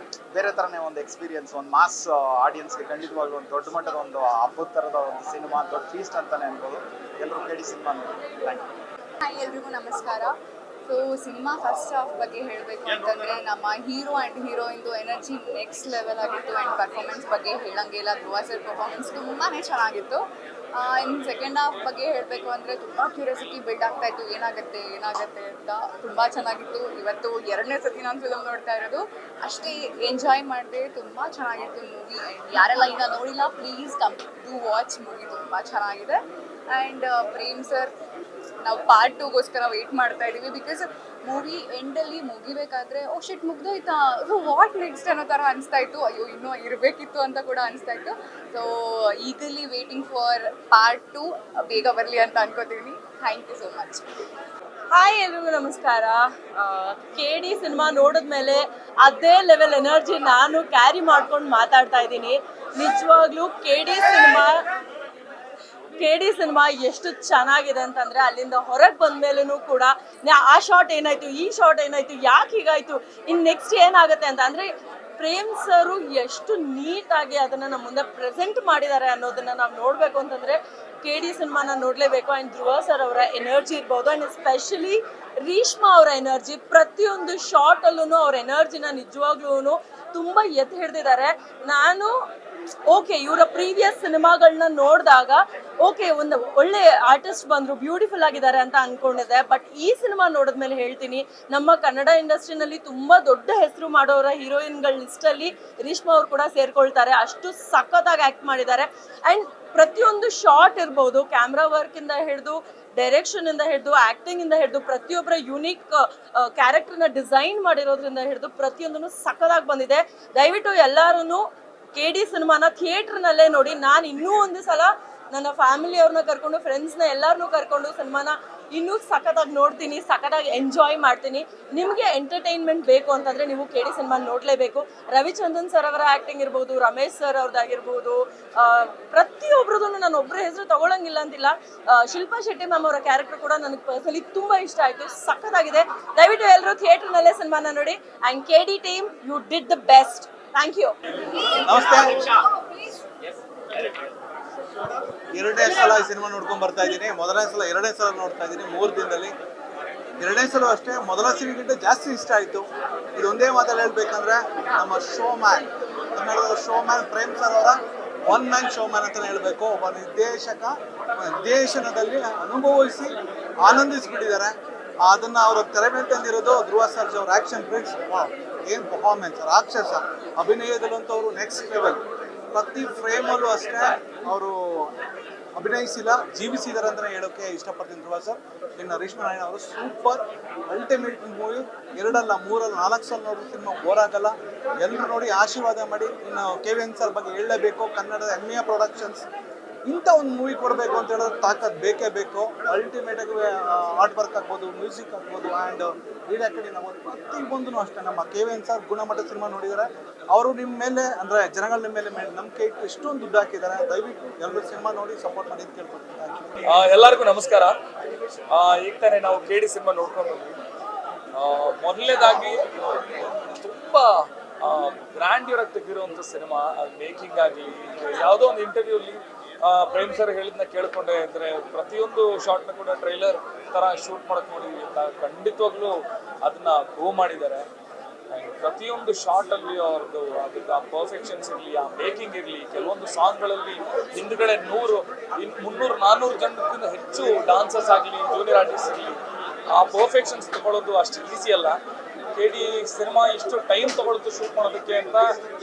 ಬೇರೆ ಥರನೇ ಒಂದು ಎಕ್ಸ್ಪೀರಿಯನ್ಸ್, ಒಂದು ಮಾಸ್ ಆಡಿಯನ್ಸ್ಗೆ ಖಂಡಿತವಾಗ್ಲೂ ಒಂದು ದೊಡ್ಡ ಮಟ್ಟದ ಒಂದು ಹಬ್ಬದ ಥರದ ಒಂದು ಸಿನಿಮಾ, ದೊಡ್ಡ ಫೀಸ್ಟ್ ಅಂತಾನೆ ಅನ್ಬೋದು. ಎಲ್ಲರೂ ಕೇಳಿ ಸಿನಿಮಾ ನೋಡಿ. Thank you. ಹಾಯ್ ಎಲ್ರಿಗೂ ನಮಸ್ಕಾರ. ಸೊ ಸಿನಿಮಾ ಫಸ್ಟ್ ಹಾಫ್ ಬಗ್ಗೆ ಹೇಳಬೇಕು ಅಂತಂದರೆ ನಮ್ಮ ಹೀರೋ ಆ್ಯಂಡ್ ಹೀರೋಯಿಂದು ಎನರ್ಜಿ ನೆಕ್ಸ್ಟ್ ಲೆವೆಲ್ ಆಗಿತ್ತು. ಆ್ಯಂಡ್ ಪರ್ಫಾರ್ಮೆನ್ಸ್ ಬಗ್ಗೆ ಹೇಳಂಗಿಲ್ಲ, ಧ್ರುವ ಸರ್ ಪರ್ಫಾರ್ಮೆನ್ಸ್ ತುಂಬಾ ಚೆನ್ನಾಗಿತ್ತು. ಇನ್ನು ಸೆಕೆಂಡ್ ಹಾಫ್ ಬಗ್ಗೆ ಹೇಳಬೇಕು ಅಂದರೆ ತುಂಬ ಕ್ಯೂರಿಯಾಸಿಟಿ ಬಿಲ್ಡ್ ಆಗ್ತಾಯಿತ್ತು, ಏನಾಗುತ್ತೆ ಅಂತ. ತುಂಬ ಚೆನ್ನಾಗಿತ್ತು. ಇವತ್ತು 2ನೇ ಸತಿ ನಾನು ಫಿಲಮ್ ನೋಡ್ತಾ ಇರೋದು, ಅಷ್ಟೇ ಎಂಜಾಯ್ ಮಾಡಿದೆ. ತುಂಬ ಚೆನ್ನಾಗಿತ್ತು ಮೂವಿ. ಆ್ಯಂಡ್ ಯಾರೆಲ್ಲ ಈಗ ನೋಡಿಲ್ಲ, please come to watch movie, ತುಂಬ ಚೆನ್ನಾಗಿದೆ. ಆ್ಯಂಡ್ ಪ್ರೇಮ್ ಸರ್, ನಾವು ಪಾರ್ಟ್ 2ಗೋಸ್ಕರ ವೆಯ್ಟ್ ಮಾಡ್ತಾ ಇದ್ದೀವಿ. ಬಿಕಾಸ್ ಮೂವಿ ಎಂಡಲ್ಲಿ ಮುಗಿಬೇಕಾದ್ರೆ ಓ ಶಿಟ್ ಮುಗ್ದೋಯ್ತಾ, ವಾಟ್ ನೆಕ್ಸ್ಟ್ ಅನ್ನೋ ಥರ ಅನಿಸ್ತಾ ಇತ್ತು. ಅಯ್ಯೋ ಇನ್ನೂ ಇರಬೇಕಿತ್ತು ಅಂತ ಕೂಡ ಅನಿಸ್ತಾ ಇತ್ತು. ಸೊ ಈಗಲಿ ವೇಟಿಂಗ್ ಫಾರ್ ಪಾರ್ಟ್ 2 ಬೇಗ ಬರಲಿ ಅಂತ ಅನ್ಕೋತೀನಿ. Thank you so much. Hi ಎಲ್ರಿಗೂ ನಮಸ್ಕಾರ. KD ಸಿನಿಮಾ ನೋಡಿದ್ಮೇಲೆ ಅದೇ ಲೆವೆಲ್ ಎನರ್ಜಿ ನಾನು ಕ್ಯಾರಿ ಮಾಡ್ಕೊಂಡು ಮಾತಾಡ್ತಾ ಇದ್ದೀನಿ. ನಿಜವಾಗ್ಲೂ KD ಸಿನಿಮಾ ಎಷ್ಟು ಚೆನ್ನಾಗಿದೆ ಅಂತಂದರೆ, ಅಲ್ಲಿಂದ ಹೊರಗೆ ಬಂದಮೇಲೂ ಕೂಡ ಆ ಶಾಟ್ ಏನಾಯಿತು, ಈ ಶಾಟ್ ಏನಾಯಿತು, ಯಾಕೆ ಹೀಗಾಯಿತು, ಇನ್ನು ನೆಕ್ಸ್ಟ್ ಏನಾಗುತ್ತೆ ಅಂತ ಅಂದರೆ ಪ್ರೇಮ್ ಸರು ಎಷ್ಟು ನೀಟಾಗಿ ಅದನ್ನು ನಮ್ಮ ಮುಂದೆ ಪ್ರೆಸೆಂಟ್ ಮಾಡಿದ್ದಾರೆ ಅನ್ನೋದನ್ನು ನಾವು ನೋಡಬೇಕು ಅಂತಂದರೆ KD ಸಿನಿಮಾನ ನೋಡಲೇಬೇಕು. ಆ್ಯಂಡ್ ಧ್ರುವ ಸರ್ ಅವರ ಎನರ್ಜಿ ಇರ್ಬೋದು, ಆ್ಯಂಡ್ ಎಸ್ಪೆಷಲಿ ರೀಶ್ಮಾ ಅವರ ಎನರ್ಜಿ, ಪ್ರತಿಯೊಂದು ಶಾರ್ಟಲ್ಲೂ ಅವ್ರ ಎನರ್ಜಿನ ನಿಜವಾಗ್ಲೂ ತುಂಬ ಎತ್ತಿ ಹಿಡ್ದಿದ್ದಾರೆ. ನಾನು ಓಕೆ ಇವರ ಪ್ರೀವಿಯಸ್ ಸಿನಿಮಾಗಳನ್ನ ನೋಡಿದಾಗ ಓಕೆ ಒಂದು ಒಳ್ಳೆ ಆರ್ಟಿಸ್ಟ್ ಬಂದರು, ಬ್ಯೂಟಿಫುಲ್ ಆಗಿದ್ದಾರೆ ಅಂತ ಅಂದ್ಕೊಂಡಿದ್ದೆ. ಬಟ್ ಈ ಸಿನಿಮಾ ನೋಡಿದ್ಮೇಲೆ ಹೇಳ್ತೀನಿ, ನಮ್ಮ ಕನ್ನಡ ಇಂಡಸ್ಟ್ರಿನಲ್ಲಿ ತುಂಬ ದೊಡ್ಡ ಹೆಸರು ಮಾಡೋರ ಹೀರೋಯಿನ್ಗಳ ಲಿಸ್ಟಲ್ಲಿ ರೀಶ್ಮಾ ಅವ್ರು ಕೂಡ ಸೇರ್ಕೊಳ್ತಾರೆ. ಅಷ್ಟು ಸಖತ್ತಾಗಿ ಆ್ಯಕ್ಟ್ ಮಾಡಿದ್ದಾರೆ. ಆ್ಯಂಡ್ ಪ್ರತಿಯೊಂದು ಶಾರ್ಟ್ ಇರ್ಬೋದು, ಕ್ಯಾಮ್ರಾ ವರ್ಕಿಂದ ಹಿಡಿದು ಡೈರೆಕ್ಷನಿಂದ ಹಿಡಿದು ಆ್ಯಕ್ಟಿಂಗಿಂದ ಹಿಡಿದು ಪ್ರತಿಯೊಬ್ಬರ ಯುನೀಕ್ ಕ್ಯಾರೆಕ್ಟರ್ನ ಡಿಸೈನ್ ಮಾಡಿರೋದ್ರಿಂದ ಹಿಡಿದು ಪ್ರತಿಯೊಂದನ್ನು ಸಖತ್ತಾಗಿ ಬಂದಿದೆ. ದಯವಿಟ್ಟು ಎಲ್ಲರೂ KD ಸಿನಿಮಾನ ಥಿಯೇಟ್ರ್ನಲ್ಲೇ ನೋಡಿ. ನಾನು ಇನ್ನೂ ಒಂದು ಸಲ ನನ್ನ ಫ್ಯಾಮಿಲಿಯವ್ರನ್ನ ಕರ್ಕೊಂಡು, ಫ್ರೆಂಡ್ಸ್ನ ಎಲ್ಲರನ್ನೂ ಕರ್ಕೊಂಡು ಸಿನಿಮಾನ ಇನ್ನೂ ಸಖತ್ತಾಗಿ ನೋಡ್ತೀನಿ, ಸಖತ್ತಾಗಿ ಎಂಜಾಯ್ ಮಾಡ್ತೀನಿ. ನಿಮಗೆ ಎಂಟರ್ಟೈನ್ಮೆಂಟ್ ಬೇಕು ಅಂತಂದರೆ ನೀವು KD ಸಿನಿಮಾ ನೋಡಲೇಬೇಕು. ರವಿಚಂದ್ರನ್ ಸರ್ ಅವರ ಆ್ಯಕ್ಟಿಂಗ್ ಇರ್ಬೋದು, ರಮೇಶ್ ಸರ್ ಅವ್ರದ್ದಾಗಿರ್ಬೋದು, ಪ್ರತಿಯೊಬ್ಬರದ್ದು ನಾನು ಒಬ್ಬರ ಹೆಸರು ತಗೊಳ್ಳಂಗಿಲ್ಲ ಅಂತಿಲ್ಲ. ಶಿಲ್ಪಾ ಶೆಟ್ಟಿ ಮ್ಯಾಮ್ ಅವರ ಕ್ಯಾರೆಕ್ಟರ್ ಕೂಡ ನನಗೆ ಪರ್ಸನಲಿ ತುಂಬ ಇಷ್ಟ ಆಯಿತು, ಸಖತ್ತಾಗಿದೆ. ದಯವಿಟ್ಟು ಎಲ್ಲರೂ ಥಿಯೇಟ್ರ್ನಲ್ಲೇ ಸಿನಿಮಾನ ನೋಡಿ. And KD team, you did the best. Thank you. ನಮಸ್ತೆ. 2ನೇ ಸಲ ಈ ಸಿನಿಮಾ ನೋಡ್ಕೊಂಡು ಬರ್ತಾ ಇದ್ದೀನಿ. ಮೊದಲನೇ ಸಲ 2ನೇ ಸಲ ನೋಡ್ತಾ ಇದ್ದೀನಿ 3 ದಿನದಲ್ಲಿ. 2ನೇ ಸಲ ಅಷ್ಟೇ ಮೊದಲ ಸಿನಿಮಾಗಿಂತ ಜಾಸ್ತಿ ಇಷ್ಟ ಆಯಿತು. ಇದೊಂದೇ ಮಾತಲ್ಲಿ ಹೇಳ್ಬೇಕಂದ್ರೆ ನಮ್ಮ ಶೋ ಮ್ಯಾನ್, ಕನ್ನಡದ ಶೋ ಮ್ಯಾನ್ ಪ್ರೇಮ್ ಸರ್ ಅವರ ಒನ್ ಮ್ಯಾನ್ ಶೋ ಮ್ಯಾನ್ ಅಂತಲೇ ಹೇಳಬೇಕು. ಒಬ್ಬ ನಿರ್ದೇಶನದಲ್ಲಿ ಅನುಭವಿಸಿ ಆನಂದಿಸಿಬಿಟ್ಟಿದ್ದಾರೆ. ಅದನ್ನು ಅವರು ತೆರೆ ಮೇಲೆ ತಂದಿರೋದು ಧ್ರುವ ಸರ್ಜ್ ಅವ್ರ ಆ್ಯಕ್ಷನ್ ಪ್ರಿನ್ಸ್. ಏನು ಪರ್ಫಾರ್ಮೆನ್ಸ್, ರಾಕ್ಷಸ ಅಭಿನಯದಲ್ಲಂತೂ ಅವರು ನೆಕ್ಸ್ಟ್ ಲೆವೆಲ್. ಪ್ರತಿ ಫ್ರೇಮಲ್ಲೂ ಅಷ್ಟೇ ಅವರು ಅಭಿನಯಿಸಿಲ್ಲ, ಜೀವಿಸಿದ್ದಾರೆ ಅಂತಲೇ ಹೇಳೋಕ್ಕೆ ಇಷ್ಟಪಡ್ತೀನಿ ಧ್ರುವ ಸರ್. ಇನ್ನು ರೇಷ್ಮಾ ನಾರಾಯಣ ಅವರು ಸೂಪರ್ ಅಲ್ಟಿಮೇಟ್ ಮೂವಿ. 2 ಅಲ್ಲ 3 ಅಲ್ಲ 4 ಸಲ ನೋಡಿದ್ರೆ ಸಿನಿಮಾ ಬೋರ್ ಆಗಲ್ಲ. ಎಲ್ಲರೂ ನೋಡಿ ಆಶೀರ್ವಾದ ಮಾಡಿ. ಇನ್ನು KVN ಸರ್ ಬಗ್ಗೆ ಹೇಳಲೇಬೇಕು. ಕನ್ನಡದ ಹೆಮ್ಮೆಯ ಪ್ರೊಡಕ್ಷನ್ಸ್ ಇಂಥ ಒಂದು ಮೂವಿ ಕೊಡಬೇಕು ಅಂತ ಹೇಳಿದ್ರೆ ತಾಕತ್ ಬೇಕೇ ಬೇಕು. ಅಲ್ಟಿಮೇಟಾಗಿ ಆರ್ಟ್ ವರ್ಕ್ ಆಗ್ಬೋದು, ಮ್ಯೂಸಿಕ್ ಆಗ್ಬೋದು, ಆ್ಯಂಡ್ ಲೀಡ್ ಆ್ಯಕ್ಟಿಂಗ್ ಆಗ್ಬೋದು, ಪ್ರತಿಯೊಂದು ಅಷ್ಟೇ ನಮ್ಮ KVN ಸರ್ ಗುಣಮಟ್ಟ ಸಿನಿಮಾ ನೋಡಿದ್ದಾರೆ. ಅವರು ನಿಮ್ಮ ಮೇಲೆ ಅಂದರೆ ಜನಗಳ ನಿಮ್ಮ ಮೇಲೆ ನಂಬಿಕೆ ಇಟ್ಟು ಎಷ್ಟೊಂದು ದುಡ್ಡು ಹಾಕಿದ್ದಾರೆ. ದಯವಿಟ್ಟು ಎಲ್ಲರೂ ಸಿನಿಮಾ ನೋಡಿ ಸಪೋರ್ಟ್ ಮಾಡಿ ಅಂತ ಕೇಳ್ಕೊಳ್ತೀನಿ. ಎಲ್ಲರಿಗೂ ನಮಸ್ಕಾರ. ಈಗ ತಾನೇ ನಾವು KD ಸಿನಿಮಾ ನೋಡ್ಕೊಂಡು ಬಂದ್ವಿ. ಮೊದಲನೇದಾಗಿ ತುಂಬ ಗ್ರ್ಯಾಂಡ್ಯೂರ್ ಆಗಿ ತೆಗಿರುವಂಥ ಸಿನಿಮಾ. ಮೇಕಿಂಗ್ ಆಗಲಿ, ಯಾವುದೋ ಒಂದು ಇಂಟರ್ವ್ಯೂಲಿ ಪ್ರೇಮ್ ಸರ್ ಹೇಳಿದ್ನ ಕೇಳ್ಕೊಂಡೆ ಅಂದರೆ ಪ್ರತಿಯೊಂದು ಶಾರ್ಟ್ನ ಕೂಡ ಟ್ರೈಲರ್ ಥರ ಶೂಟ್ ಮಾಡೋಕ್ಕೆ ನೋಡಿ ಅಂತ ಖಂಡಿತವಾಗ್ಲೂ ಅದನ್ನ ಪ್ರೂವ್ ಮಾಡಿದ್ದಾರೆ. ಪ್ರತಿಯೊಂದು ಶಾರ್ಟಲ್ಲಿ ಅವ್ರದ್ದು ಅದಕ್ಕೆ ಆ ಪರ್ಫೆಕ್ಷನ್ಸ್ ಇರಲಿ, ಆ ಮೇಕಿಂಗ್ ಇರಲಿ, ಕೆಲವೊಂದು ಸಾಂಗ್ಗಳಲ್ಲಿ ಹಿಂದ್ಗಡೆ 100, 300, 400 ಜನಕ್ಕಿಂತ ಹೆಚ್ಚು ಡಾನ್ಸರ್ಸ್ ಆಗಲಿ, ಜೂನಿಯರ್ ಆರ್ಟಿಸ್ಟ್ ಇರಲಿ, ಆ ಪರ್ಫೆಕ್ಷನ್ಸ್ ತಗೊಳ್ಳೋದು ಅಷ್ಟು ಈಸಿ ಅಲ್ಲ. KD ಸಿನಿಮಾ ಇಷ್ಟು ಟೈಮ್ ತಗೊಳ್ತು ಶೂಟ್ ಮಾಡೋದಕ್ಕೆ ಅಂತ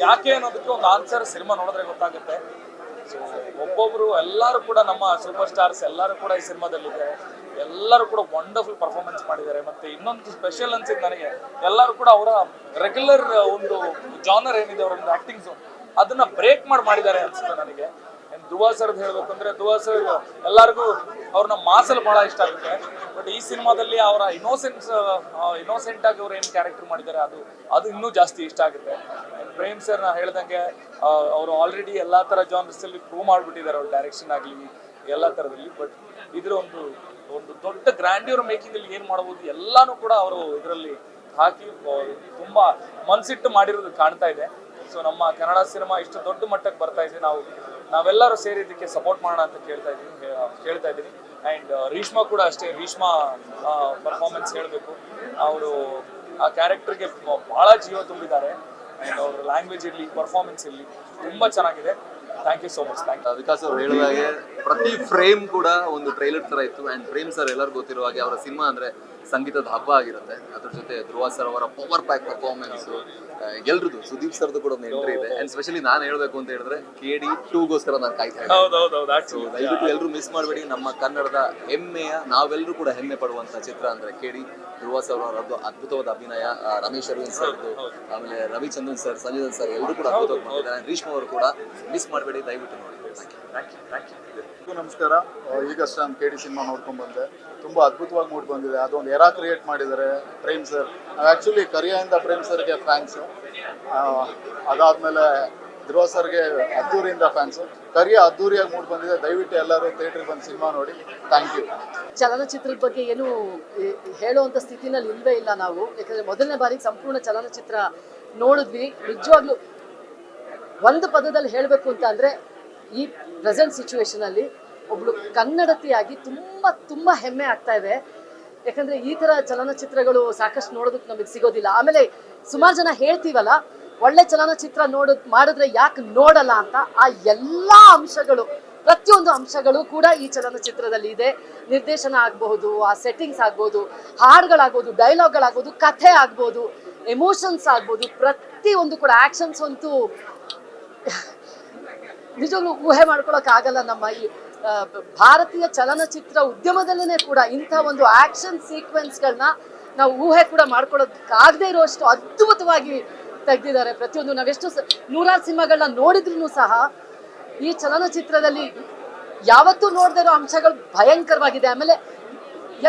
ಯಾಕೆ ಅನ್ನೋದಕ್ಕೆ ಒಂದು ಆನ್ಸರ್ ಸಿನಿಮಾ ನೋಡಿದ್ರೆ ಗೊತ್ತಾಗುತ್ತೆ. ಸೊ ಒಬ್ಬೊಬ್ಬರು ಎಲ್ಲರೂ ಕೂಡ ನಮ್ಮ ಸೂಪರ್ ಸ್ಟಾರ್ಸ್ ಎಲ್ಲರೂ ಕೂಡ ಈ ಸಿನಿಮಾದಲ್ಲಿದ್ದಾರೆ. ಎಲ್ಲರೂ ಕೂಡ ವಂಡರ್ಫುಲ್ ಪರ್ಫಾರ್ಮೆನ್ಸ್ ಮಾಡಿದ್ದಾರೆ. ಮತ್ತು ಇನ್ನೊಂದು ಸ್ಪೆಷಲ್ ಅನ್ಸಿದ್ದು ನನಗೆ, ಎಲ್ಲರೂ ಕೂಡ ಅವರ ರೆಗ್ಯುಲರ್ ಒಂದು ಜಾನರ್ ಏನಿದೆ ಅವರೊಂದು ಆ್ಯಕ್ಟಿಂಗ್ಸು ಅದನ್ನು ಬ್ರೇಕ್ ಮಾಡಿದ್ದಾರೆ ಅನಿಸುತ್ತೆ ನನಗೆ. ಧ್ರುವ ಸರ್ದು ಹೇಳಬೇಕು ಅಂದರೆ, ಧ್ರುವ ಸರ್ ಎಲ್ಲರಿಗೂ ಅವ್ರನ್ನ ಮಾಸಲ್ಲಿ ಬಹಳ ಇಷ್ಟ ಆಗುತ್ತೆ. ಬಟ್ ಈ ಸಿನಿಮಾದಲ್ಲಿ ಅವರ ಇನ್ನೋಸೆಂಟ್ ಆಗಿ ಅವ್ರು ಏನು ಕ್ಯಾರೆಕ್ಟರ್ ಮಾಡಿದ್ದಾರೆ ಅದು ಇನ್ನೂ ಜಾಸ್ತಿ ಇಷ್ಟ ಆಗುತ್ತೆ. ಪ್ರೇಮ್ ಸರ್ ನಾ ಹೇಳ್ದಂಗೆ ಅವರು ಆಲ್ರೆಡಿ ಎಲ್ಲ ಥರ ಜಾನರ್ಸ್ ಅಲ್ಲಿ ಪ್ರೂವ್ ಮಾಡಿಬಿಟ್ಟಿದ್ದಾರೆ, ಅವ್ರ ಡೈರೆಕ್ಷನ್ ಆಗಲಿ ಎಲ್ಲ ಥರದಲ್ಲಿ. ಬಟ್ ಇದ್ರ ಒಂದು ದೊಡ್ಡ ಗ್ರ್ಯಾಂಡ್ಯೂರ್ ಮೇಕಿಂಗ್ ಅಲ್ಲಿ ಏನು ಮಾಡಬಹುದು ಎಲ್ಲಾನು ಕೂಡ ಅವರು ಇದರಲ್ಲಿ ಹಾಕಿ ತುಂಬಾ ಮನ್ಸಿಟ್ಟು ಮಾಡಿರೋದು ಕಾಣ್ತಾ ಇದೆ. ಸೊ ನಮ್ಮ ಕನ್ನಡ ಸಿನಿಮಾ ಇಷ್ಟು ದೊಡ್ಡ ಮಟ್ಟಕ್ಕೆ ಬರ್ತಾ ಇದೆ, ನಾವೆಲ್ಲರೂ ಸೇರಿ ಇದಕ್ಕೆ ಸಪೋರ್ಟ್ ಮಾಡೋಣ ಅಂತ ಕೇಳ್ತಾ ಇದ್ದೀನಿ. ಆ್ಯಂಡ್ ರೀಶ್ಮಾ ಕೂಡ ಅಷ್ಟೇ, ರೀಶ್ಮಾ ಪರ್ಫಾರ್ಮೆನ್ಸ್ ಹೇಳಬೇಕು. ಅವರು ಆ ಕ್ಯಾರೆಕ್ಟರ್ಗೆ ಭಾಳ ಜೀವ ತುಂಬಿದ್ದಾರೆ. ಆ್ಯಂಡ್ ಅವ್ರ ಲ್ಯಾಂಗ್ವೇಜ್ ಇರಲಿ, ಪರ್ಫಾರ್ಮೆನ್ಸ್ ಇರಲಿ ತುಂಬ ಚೆನ್ನಾಗಿದೆ. Thank you so much. Vikas ಅವ್ರು ಹೇಳಿದಾಗೆ ಪ್ರತಿ ಫ್ರೇಮ್ ಕೂಡ ಒಂದು ಟ್ರೈಲರ್ ತರ ಇತ್ತು. ಅಂಡ್ ಪ್ರೇಮ್ ಸರ್ ಎಲ್ಲರಿಗೂ ಗೊತ್ತಿರುವ ಹಾಗೆ ಅವರ ಸಿನಿಮಾ ಅಂದ್ರೆ ಸಂಗೀತದ ಹಬ್ಬ ಆಗಿರುತ್ತೆ. ಅದ್ರ ಜೊತೆ ಧ್ರುವ ಸರ್ ಅವರ ಪವರ್ ಪ್ಯಾಕ್ ಪರ್ಫಾರ್ಮೆನ್ಸ್, ಎಲ್ರದ್ದು, ಸುದೀಪ್ ಸರ್ದು ಕೂಡ ಒಂದು ಎಂಟ್ರಿ ಇದೆ. ಅಂಡ್ ಸ್ಪೆಷಲಿ ನಾನು ಹೇಳ್ಬೇಕು ಅಂತ ಹೇಳಿದ್ರೆ KD 2ಗೋಸ್ಕರ ನಾನು ಕಾಯ್ತಾ ಇದ್ದೀನಿ. ದಯವಿಟ್ಟು ಎಲ್ಲರೂ ಮಿಸ್ ಮಾಡಬೇಡಿ. ನಮ್ಮ ಕನ್ನಡದ ಹೆಮ್ಮೆಯ, ನಾವೆಲ್ಲರೂ ಕೂಡ ಹೆಮ್ಮೆ ಪಡುವಂತ ಚಿತ್ರ ಅಂದ್ರೆ KD. ಧ್ರುವ ಸರ್ ಅವರದ್ದು ಅದ್ಭುತವಾದ ಅಭಿನಯ, ರಮೇಶ್ ಅರವಿಂದ್ ಸರ್ದು, ಆಮೇಲೆ ರವಿಚಂದ್ರನ್ ಸರ್, ಸಂಜಯ್ ಸರ್ ಎಲ್ಲರೂ ಕೂಡ ಅದ್ಭುತವಾಗಿ ಮಾಡಿದ್ದಾರೆ. ರೀಶ್ಮಾ ಅವರು ಕೂಡ ಮಿಸ್ ಮಾಡಬೇಡಿ, ದಯವಿಟ್ಟು ನೋಡಿ. ನಮಸ್ಕಾರ. ಈಗಷ್ಟೇ ನಾನು KD ಸಿನಿಮಾ ನೋಡ್ಕೊಂಡು ಬಂದೆ. ತುಂಬ ಅದ್ಭುತವಾಗಿ ಮೂಡ್ ಬಂದಿದೆ. ಅದೊಂದು ಎರಾ ಕ್ರಿಯೇಟ್ ಮಾಡಿದ್ದಾರೆ ಪ್ರೇಮ್ ಸರ್. ಆ್ಯಕ್ಚುಲಿ ಕರಿಯಿಂದ ಪ್ರೇಮ್ ಸರ್ಗೆ ಫ್ಯಾನ್ಸು, ಅದಾದಮೇಲೆ ಧ್ರುವ ಸರ್ಗೆ ಅದ್ದೂರಿಯಿಂದ ಫ್ಯಾನ್ಸು. ಕರಿಯ ಅದ್ದೂರಿಯಾಗಿ ಮೂಡ್ ಬಂದಿದೆ. ದಯವಿಟ್ಟು ಎಲ್ಲರೂ ಥಿಯೇಟ್ರಿಗೆ ಬಂದು ಸಿನಿಮಾ ನೋಡಿ. Thank you. ಚಲನಚಿತ್ರದ ಬಗ್ಗೆ ಏನು ಹೇಳುವಂಥ ಸ್ಥಿತಿನಲ್ಲಿ ಇಲ್ಲವೇ ಇಲ್ಲ ನಾವು. ಯಾಕಂದರೆ ಮೊದಲನೇ ಬಾರಿಗೆ ಸಂಪೂರ್ಣ ಚಲನಚಿತ್ರ ನೋಡಿದ್ವಿ. ನಿಜವಾಗ್ಲೂ ಒಂದು ಪದದಲ್ಲಿ ಹೇಳಬೇಕು ಅಂತ ಅಂದರೆ, ಈ ಪ್ರೆಸೆಂಟ್ ಸಿಚುವೇಶನಲ್ಲಿ ಒಬ್ಳು ಕನ್ನಡತಿಯಾಗಿ ತುಂಬ ಹೆಮ್ಮೆ ಆಗ್ತಾ ಇದೆ. ಯಾಕಂದರೆ ಈ ಥರ ಚಲನಚಿತ್ರಗಳು ಸಾಕಷ್ಟು ನೋಡೋದಕ್ಕೆ ನಮಗೆ ಸಿಗೋದಿಲ್ಲ. ಆಮೇಲೆ ಸುಮಾರು ಜನ ಹೇಳ್ತೀವಲ್ಲ, ಒಳ್ಳೆ ಚಲನಚಿತ್ರ ಮಾಡಿದ್ರೆ ಯಾಕೆ ನೋಡಲ್ಲ ಅಂತ. ಆ ಎಲ್ಲ ಅಂಶಗಳು, ಪ್ರತಿಯೊಂದು ಅಂಶಗಳು ಕೂಡ ಈ ಚಲನಚಿತ್ರದಲ್ಲಿ ಇದೆ. ನಿರ್ದೇಶನ ಆಗಬಹುದು, ಆ ಸೆಟ್ಟಿಂಗ್ಸ್ ಆಗ್ಬೋದು, ಹಾಡುಗಳಾಗ್ಬೋದು, ಡೈಲಾಗ್ಗಳಾಗ್ಬೋದು, ಕಥೆ ಆಗ್ಬೋದು, ಎಮೋಷನ್ಸ್ ಆಗ್ಬೋದು, ಪ್ರತಿಯೊಂದು ಕೂಡ ಆ್ಯಕ್ಷನ್ಸ್ ಅಂತೂ ನಿಜವಾಗ್ಲೂ ಊಹೆ ಮಾಡ್ಕೊಳಕ್ಕಾಗಲ್ಲ. ನಮ್ಮ ಈ ಭಾರತೀಯ ಚಲನಚಿತ್ರ ಉದ್ಯಮದಲ್ಲೇ ಕೂಡ ಇಂಥ ಒಂದು ಆ್ಯಕ್ಷನ್ ಸೀಕ್ವೆನ್ಸ್ಗಳನ್ನ ನಾವು ಊಹೆ ಕೂಡ ಮಾಡ್ಕೊಳ್ಳೋದಕ್ಕಾಗದೇ ಇರೋಷ್ಟು ಅದ್ಭುತವಾಗಿ ತೆಗೆದಿದ್ದಾರೆ. ಪ್ರತಿಯೊಂದು ನಾವೆಷ್ಟು ನೂರಾರು ಸಿನಿಮಾಗಳನ್ನ ನೋಡಿದ್ರೂ ಸಹ ಈ ಚಲನಚಿತ್ರದಲ್ಲಿ ಯಾವತ್ತೂ ನೋಡದೇ ಇರೋ ಅಂಶಗಳು ಭಯಂಕರವಾಗಿದೆ. ಆಮೇಲೆ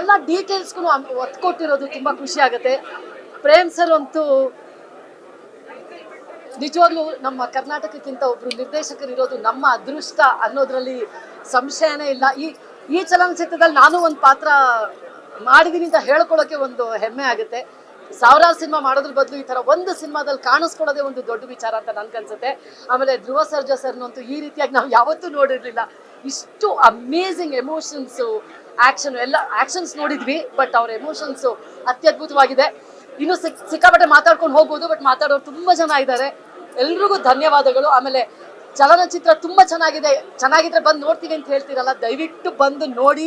ಎಲ್ಲ ಡೀಟೇಲ್ಸ್ಗೂ ಒತ್ತು ಕೊಟ್ಟಿರೋದು ತುಂಬ ಖುಷಿ ಆಗುತ್ತೆ. ಪ್ರೇಮ್ ಸರ್ ಅಂತೂ ನಿಜವಾಗ್ಲೂ ನಮ್ಮ ಕರ್ನಾಟಕಕ್ಕಿಂತ ಒಬ್ರು ನಿರ್ದೇಶಕರು ಇರೋದು ನಮ್ಮ ಅದೃಷ್ಟ ಅನ್ನೋದ್ರಲ್ಲಿ ಸಂಶಯನೇ ಇಲ್ಲ. ಈ ಚಲನಚಿತ್ರದಲ್ಲಿ ನಾನು ಒಂದು ಪಾತ್ರ ಮಾಡಿದ್ದೀನಿ ಅಂತ ಹೇಳ್ಕೊಳ್ಳೋಕೆ ಒಂದು ಹೆಮ್ಮೆ ಆಗುತ್ತೆ. ಸಾವಿರಾರು ಸಿನಿಮಾ ಮಾಡೋದ್ರ ಬದಲು ಈ ಥರ ಒಂದು ಸಿನಿಮಾದಲ್ಲಿ ಕಾಣಿಸ್ಕೊಳ್ಳೋದೇ ಒಂದು ದೊಡ್ಡ ವಿಚಾರ ಅಂತ ನನ್ಗನ್ಸುತ್ತೆ. ಆಮೇಲೆ ಧ್ರುವ ಸರ್ಜಾ ಸರ್ನಂತೂ ಈ ರೀತಿಯಾಗಿ ನಾವು ಯಾವತ್ತೂ ನೋಡಿರಲಿಲ್ಲ. ಇಷ್ಟು ಅಮೇಝಿಂಗ್ ಎಮೋಷನ್ಸು, ಆ್ಯಕ್ಷನ್ ಎಲ್ಲ ಆ್ಯಕ್ಷನ್ಸ್ ನೋಡಿದ್ವಿ, ಬಟ್ ಅವ್ರ ಎಮೋಷನ್ಸು ಅತ್ಯದ್ಭುತವಾಗಿದೆ. ಇನ್ನೂ ಸಿಕ್ಕಾಪಟ್ಟೆ ಮಾತಾಡ್ಕೊಂಡು ಹೋಗ್ಬೋದು, ಬಟ್ ಮಾತಾಡೋರು ತುಂಬ ಜನ ಇದ್ದಾರೆ. ಎಲ್ರಿಗೂ ಧನ್ಯವಾದಗಳು. ಆಮೇಲೆ ಚಲನಚಿತ್ರ ತುಂಬ ಚೆನ್ನಾಗಿದ್ರೆ ಬಂದು ನೋಡ್ತೀವಿ ಅಂತ ಹೇಳ್ತೀರಲ್ಲ, ದಯವಿಟ್ಟು ಬಂದು ನೋಡಿ.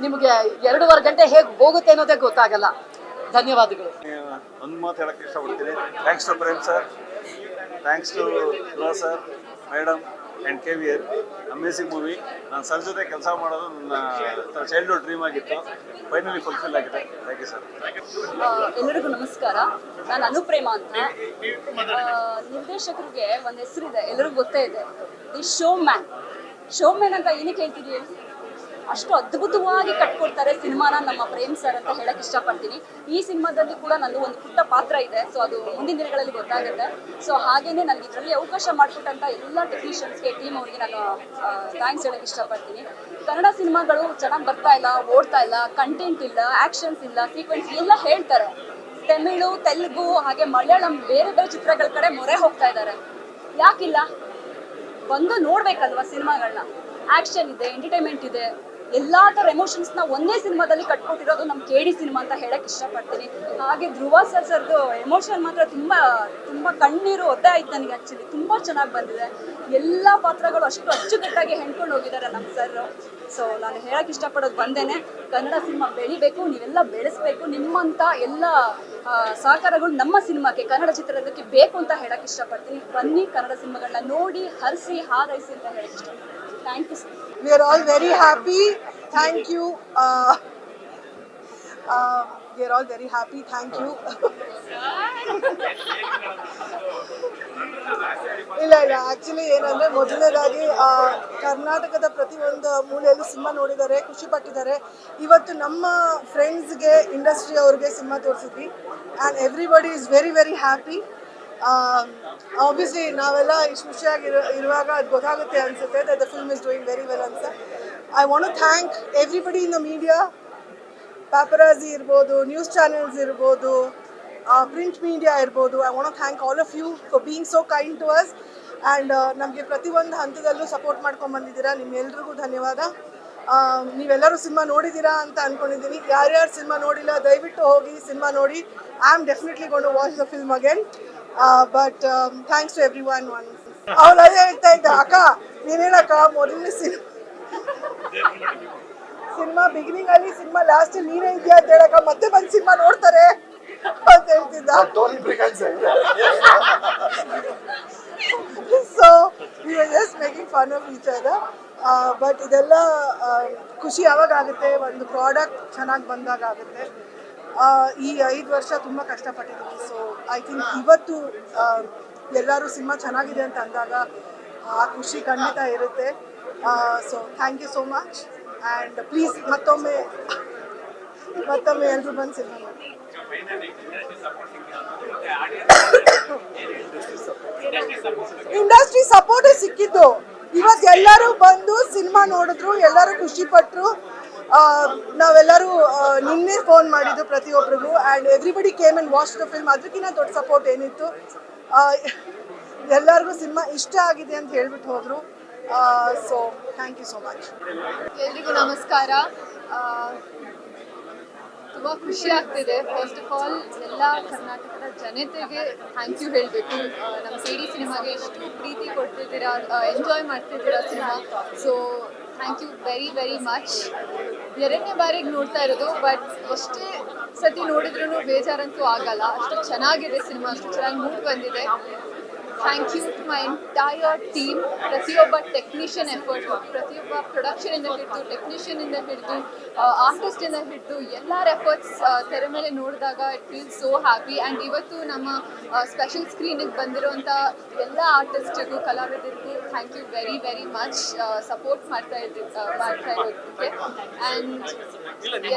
ನಿಮಗೆ 2.5 ಗಂಟೆ ಹೇಗೆ ಹೋಗುತ್ತೆ ಅನ್ನೋದೇ ಗೊತ್ತಾಗಲ್ಲ. ಧನ್ಯವಾದಗಳು. ಒಂದು ಮಾತು ಹೇಳಕ್ಕೆ ಇಷ್ಟಪಡ್ತೀನಿ. Thanks to Prem sir, thanks to Dhruva sir, madam and KVR. Amazing movie. ನಾನು ಸರ್ ಜೊತೆ ಕೆಲಸ ಮಾಡೋದು ನನ್ನ ಚೈಲ್ಡ್ಹುಡ್ ಡ್ರೀಮ್ ಆಗಿತ್ತು. ಫೈನಲಿ ಫುಲ್ಫಿಲ್ ಆಗಿದೆ. Thank you sir. ಎಲ್ಲರಿಗೂ ನಮಸ್ಕಾರ. ನಾನು ಅನುಪ್ರೇಮ ಅಂತ. ನಿರ್ದೇಶಕರಿಗೆ ಒಂದು ಹೆಸರಿದೆ, ಎಲ್ಲರಿಗೂ ಗೊತ್ತೇ ಇದೆ, ದಿ ಶೋಮ್ಯಾನ್ ಅಂತ ಏನಕ್ಕೆ ಹೇಳ್ತೀರಿ ಹೇಳಿ? ಅಷ್ಟು ಅದ್ಭುತವಾಗಿ ಕಟ್ಕೊಡ್ತಾರೆ ಸಿನಿಮಾನ ನಮ್ಮ ಪ್ರೇಮ್ ಸರ್ ಅಂತ ಹೇಳಕ್ ಇಷ್ಟಪಡ್ತೀನಿ. ಈ ಸಿನಿಮಾದಲ್ಲಿ ಕೂಡ ನಂದು ಒಂದು ಪುಟ್ಟ ಪಾತ್ರ ಇದೆ, ಸೊ ಅದು ಮುಂದಿನ ದಿನಗಳಲ್ಲಿ ಗೊತ್ತಾಗುತ್ತೆ. ಸೊ ಹಾಗೇನೆ ನನಗೆ ಇದರಲ್ಲಿ ಅವಕಾಶ ಮಾಡಿಕೊಟ್ಟಂತ ಎಲ್ಲ ಟೆಕ್ನಿಷಿಯನ್ಸ್ಗೆ, ಟೀಮ್ ಅವರಿಗೆ ನಾನು ಥ್ಯಾಂಕ್ಸ್ ಹೇಳಕ್ ಇಷ್ಟಪಡ್ತೀನಿ. ಕನ್ನಡ ಸಿನಿಮಾಗಳು ಚೆನ್ನಾಗಿ ಬರ್ತಾ ಇಲ್ಲ, ಓಡ್ತಾ ಇಲ್ಲ, ಕಂಟೆಂಟ್ ಇಲ್ಲ, ಆ್ಯಕ್ಷನ್ಸ್ ಇಲ್ಲ, ಸೀಕ್ವೆನ್ಸ್ ಎಲ್ಲ ಹೇಳ್ತಾರೆ. ತಮಿಳು, ತೆಲುಗು ಹಾಗೆ ಮಲಯಾಳಂ ಬೇರೆ ಬೇರೆ ಚಿತ್ರಗಳ ಕಡೆ ಮೊರೆ ಹೋಗ್ತಾ ಇದ್ದಾರೆ. ಯಾಕಿಲ್ಲ? ಬಂದು ನೋಡ್ಬೇಕಲ್ವಾ ಸಿನಿಮಾಗಳನ್ನ. ಆ್ಯಕ್ಷನ್ ಇದೆ, ಎಂಟರ್ಟೈನ್ಮೆಂಟ್ ಇದೆ, ಎಲ್ಲ ಥರ ಎಮೋಷನ್ಸ್ನ ಒಂದೇ ಸಿನಿಮಾದಲ್ಲಿ ಕಟ್ಕೊಟ್ಟಿರೋದು ನಮ್ಮ KD ಸಿನಿಮಾ ಅಂತ ಹೇಳಕ್ಕೆ ಇಷ್ಟಪಡ್ತೀನಿ. ಹಾಗೆ ಧ್ರುವ ಸರ್ದು ಎಮೋಷನ್ ಮಾತ್ರ ತುಂಬ ಕಣ್ಣೀರು ಒದ್ದೆ ಆಯ್ತು ನನಗೆ. ಆ್ಯಕ್ಚುಲಿ ತುಂಬ ಚೆನ್ನಾಗಿ ಬಂದಿದೆ. ಎಲ್ಲ ಪಾತ್ರಗಳು ಅಷ್ಟು ಅಚ್ಚುಕಟ್ಟಾಗಿ ಹೆಣ್ಕೊಂಡು ಹೋಗಿದ್ದಾರೆ ನಮ್ಮ ಸರ್. ಸೊ ನಾನು ಹೇಳಕ್ಕೆ ಇಷ್ಟಪಡೋದು ಬಂದೇನೆ, ಕನ್ನಡ ಸಿನಿಮಾ ಬೆಳಿಬೇಕು, ನೀವೆಲ್ಲ ಬೆಳೆಸಬೇಕು. ನಿಮ್ಮಂಥ ಎಲ್ಲ ಸಹಕಾರಗಳು ನಮ್ಮ ಸಿನಿಮಾಕ್ಕೆ, ಕನ್ನಡ ಚಿತ್ರರಂಗಕ್ಕೆ ಬೇಕು ಅಂತ ಹೇಳಕ್ಕೆ ಇಷ್ಟಪಡ್ತೀನಿ. ಬನ್ನಿ, ಕನ್ನಡ ಸಿನಿಮಾಗಳನ್ನ ನೋಡಿ, ಹರಿಸಿ, ಹಾರೈಸಿ ಅಂತ ಹೇಳಕ್ಕೆ ಇಷ್ಟಪಡ್ತೀನಿ. Thank you sir. We are all very happy. Thank you. we are all very happy. Thank you. ಇಲ್ಲ ಆ್ಯಕ್ಚುಲಿ ಏನಂದರೆ ಮೊದಲನೇದಾಗಿ ಕರ್ನಾಟಕದ ಪ್ರತಿಯೊಂದು ಮೂಲೆಯಲ್ಲೂ ಸಿನಿಮಾ ನೋಡಿದ್ದಾರೆ, ಖುಷಿ ಪಟ್ಟಿದ್ದಾರೆ. ಇವತ್ತು ನಮ್ಮ ಫ್ರೆಂಡ್ಸ್ಗೆ ಇಂಡಸ್ಟ್ರಿ ಅವ್ರಿಗೆ ಸಿನಿಮಾ ತೋರಿಸಿದ್ವಿ and everybody is very very happy. Obviously ನಾವೆಲ್ಲ ಇಷ್ಟು ಖುಷಿಯಾಗಿರುವಾಗ ಅದು ಗೊತ್ತಾಗುತ್ತೆ ಅನಿಸುತ್ತೆ that the film is doing very well ಅಂತ. I want to thank everybody in the media, paparazzi ಇರ್ಬೋದು, ನ್ಯೂಸ್ ಚಾನೆಲ್ಸ್ ಇರ್ಬೋದು, ಪ್ರಿಂಟ್ ಮೀಡಿಯಾ ಇರ್ಬೋದು. I want to thank all of you for being so kind to us and ನಮಗೆ ಪ್ರತಿಯೊಂದು ಹಂತದಲ್ಲೂ support ಮಾಡ್ಕೊಂಡ್ಬಂದಿದ್ದೀರಾ. ನಿಮ್ಮೆಲ್ರಿಗೂ ಧನ್ಯವಾದ. ನೀವೆಲ್ಲರೂ ಸಿನಿಮಾ ನೋಡಿದ್ದೀರಾ ಅಂತ ಅಂದ್ಕೊಂಡಿದ್ದೀನಿ. ಯಾರ್ಯಾರು ಸಿನಿಮಾ ನೋಡಿಲ್ಲ ದಯವಿಟ್ಟು ಹೋಗಿ ಸಿನಿಮಾ ನೋಡಿ. I am definitely gone to watch the film again. But thanks to everyone. ಅವ್ಳು ಅದೇ ಹೇಳ್ತಾ ಇದ್ದ, ಅಕ್ಕ ನೀನೇನಕ್ಕ ಮೊದಲನೇ ಸಿನಿಮಾ ಬಿಗಿನಿಂಗ್ ಅಲ್ಲಿ ಸಿನಿಮಾ ಲಾಸ್ಟ್ ನೀನೇ ಇದೆಯಾ ಅಂತ ಹೇಳಕ್ಕ, ಮತ್ತೆ ಬಂದು ಸಿನಿಮಾ ನೋಡ್ತಾರೆ ಅಂತ ಹೇಳ್ತಿದ್ದ. So we were just making fun of each other. But ಇದೆಲ್ಲ ಖುಷಿ ಯಾವಾಗ ಆಗುತ್ತೆ, ಒಂದು ಪ್ರಾಡಕ್ಟ್ ಚೆನ್ನಾಗಿ ಬಂದಾಗ ಆಗುತ್ತೆ. ಈ 5 ವರ್ಷ ತುಂಬ ಕಷ್ಟಪಟ್ಟಿದ್ದೀವಿ. ಸೊ ಐ ಥಿಂಕ್ ಇವತ್ತು ಎಲ್ಲರೂ ಸಿನಿಮಾ ಚೆನ್ನಾಗಿದೆ ಅಂತ ಅಂದಾಗ ಆ ಖುಷಿ ಖಂಡಿತ ಇರುತ್ತೆ. So thank you so much and please ಮತ್ತೊಮ್ಮೆ ಎಲ್ಲರೂ ಬಂದು ಸಿನಿಮಾ ನೋಡಿ. ಇಂಡಸ್ಟ್ರಿ ಸಪೋರ್ಟ್ ಸಿಕ್ಕಿದ್ದು. ಇವತ್ತು ಎಲ್ಲರೂ ಬಂದು ಸಿನಿಮಾ ನೋಡಿದ್ರು, ಎಲ್ಲರೂ ಖುಷಿ ಪಟ್ಟರು. ನಾವೆಲ್ಲರೂ ನಿನ್ನೆ ಫೋನ್ ಮಾಡಿದ್ದು ಪ್ರತಿಯೊಬ್ಬರಿಗೂ and everybody came and watch the film. ಅದಕ್ಕಿಂತ ದೊಡ್ಡ ಸಪೋರ್ಟ್ ಏನಿತ್ತು. ಎಲ್ಲರಿಗೂ ಸಿನಿಮಾ ಇಷ್ಟ ಆಗಿದೆ ಅಂತ ಹೇಳ್ಬಿಟ್ಟು ಹೋದರು. So thank you so much. ಎಲ್ರಿಗೂ ನಮಸ್ಕಾರ. ತುಂಬ ಖುಷಿ ಆಗ್ತಿದೆ. ಫಸ್ಟ್ ಆಫ್ ಆಲ್ ಎಲ್ಲ ಕರ್ನಾಟಕದ ಜನತೆಗೆ ಥ್ಯಾಂಕ್ ಯು ಹೇಳಬೇಕು. ನಮ್ಮ CD ಸಿನಿಮಾಗೆ ಎಷ್ಟು ಪ್ರೀತಿ ಕೊಡ್ತಿದ್ದೀರಾ, ಎಂಜಾಯ್ ಮಾಡ್ತಿದ್ದೀರಾ cinema. So thank you very very much. 2ನೇ ಬಾರಿಗೆ ನೋಡ್ತಾ ಇರೋದು, ಬಟ್ ಎಷ್ಟೇ ಸತಿ ನೋಡಿದ್ರೂ ಬೇಜಾರಂತೂ ಆಗಲ್ಲ. ಅಷ್ಟು ಚೆನ್ನಾಗಿದೆ ಸಿನಿಮಾ, ಅಷ್ಟು ಚೆನ್ನಾಗಿ ಮೂಡ್ ಬಂದಿದೆ. Thank you to my entire team. ಪ್ರತಿಯೊಬ್ಬ ಟೆಕ್ನಿಷಿಯನ್ ಎಫರ್ಟ್, ಪ್ರತಿಯೊಬ್ಬ ಪ್ರೊಡಕ್ಷನಿಂದ ಹಿಡಿದು ಟೆಕ್ನಿಷಿಯನಿಂದ ಹಿಡಿದು ಆರ್ಟಿಸ್ಟಿಂದ ಹಿಡಿದು ಎಲ್ಲರ ಎಫರ್ಟ್ಸ್ ತೆರೆ ಮೇಲೆ ನೋಡಿದಾಗ it feel so happy. And ಇವತ್ತು ನಮ್ಮ ಸ್ಪೆಷಲ್ ಸ್ಕ್ರೀನಿಗೆ ಬಂದಿರೋಂಥ ಎಲ್ಲ ಆರ್ಟಿಸ್ಟಿಗೂ ಕಲಾವಿದರಿಗೂ thank you very very much support ಮಾಡ್ತಾ ಇರೋದಕ್ಕೆ. ಆ್ಯಂಡ್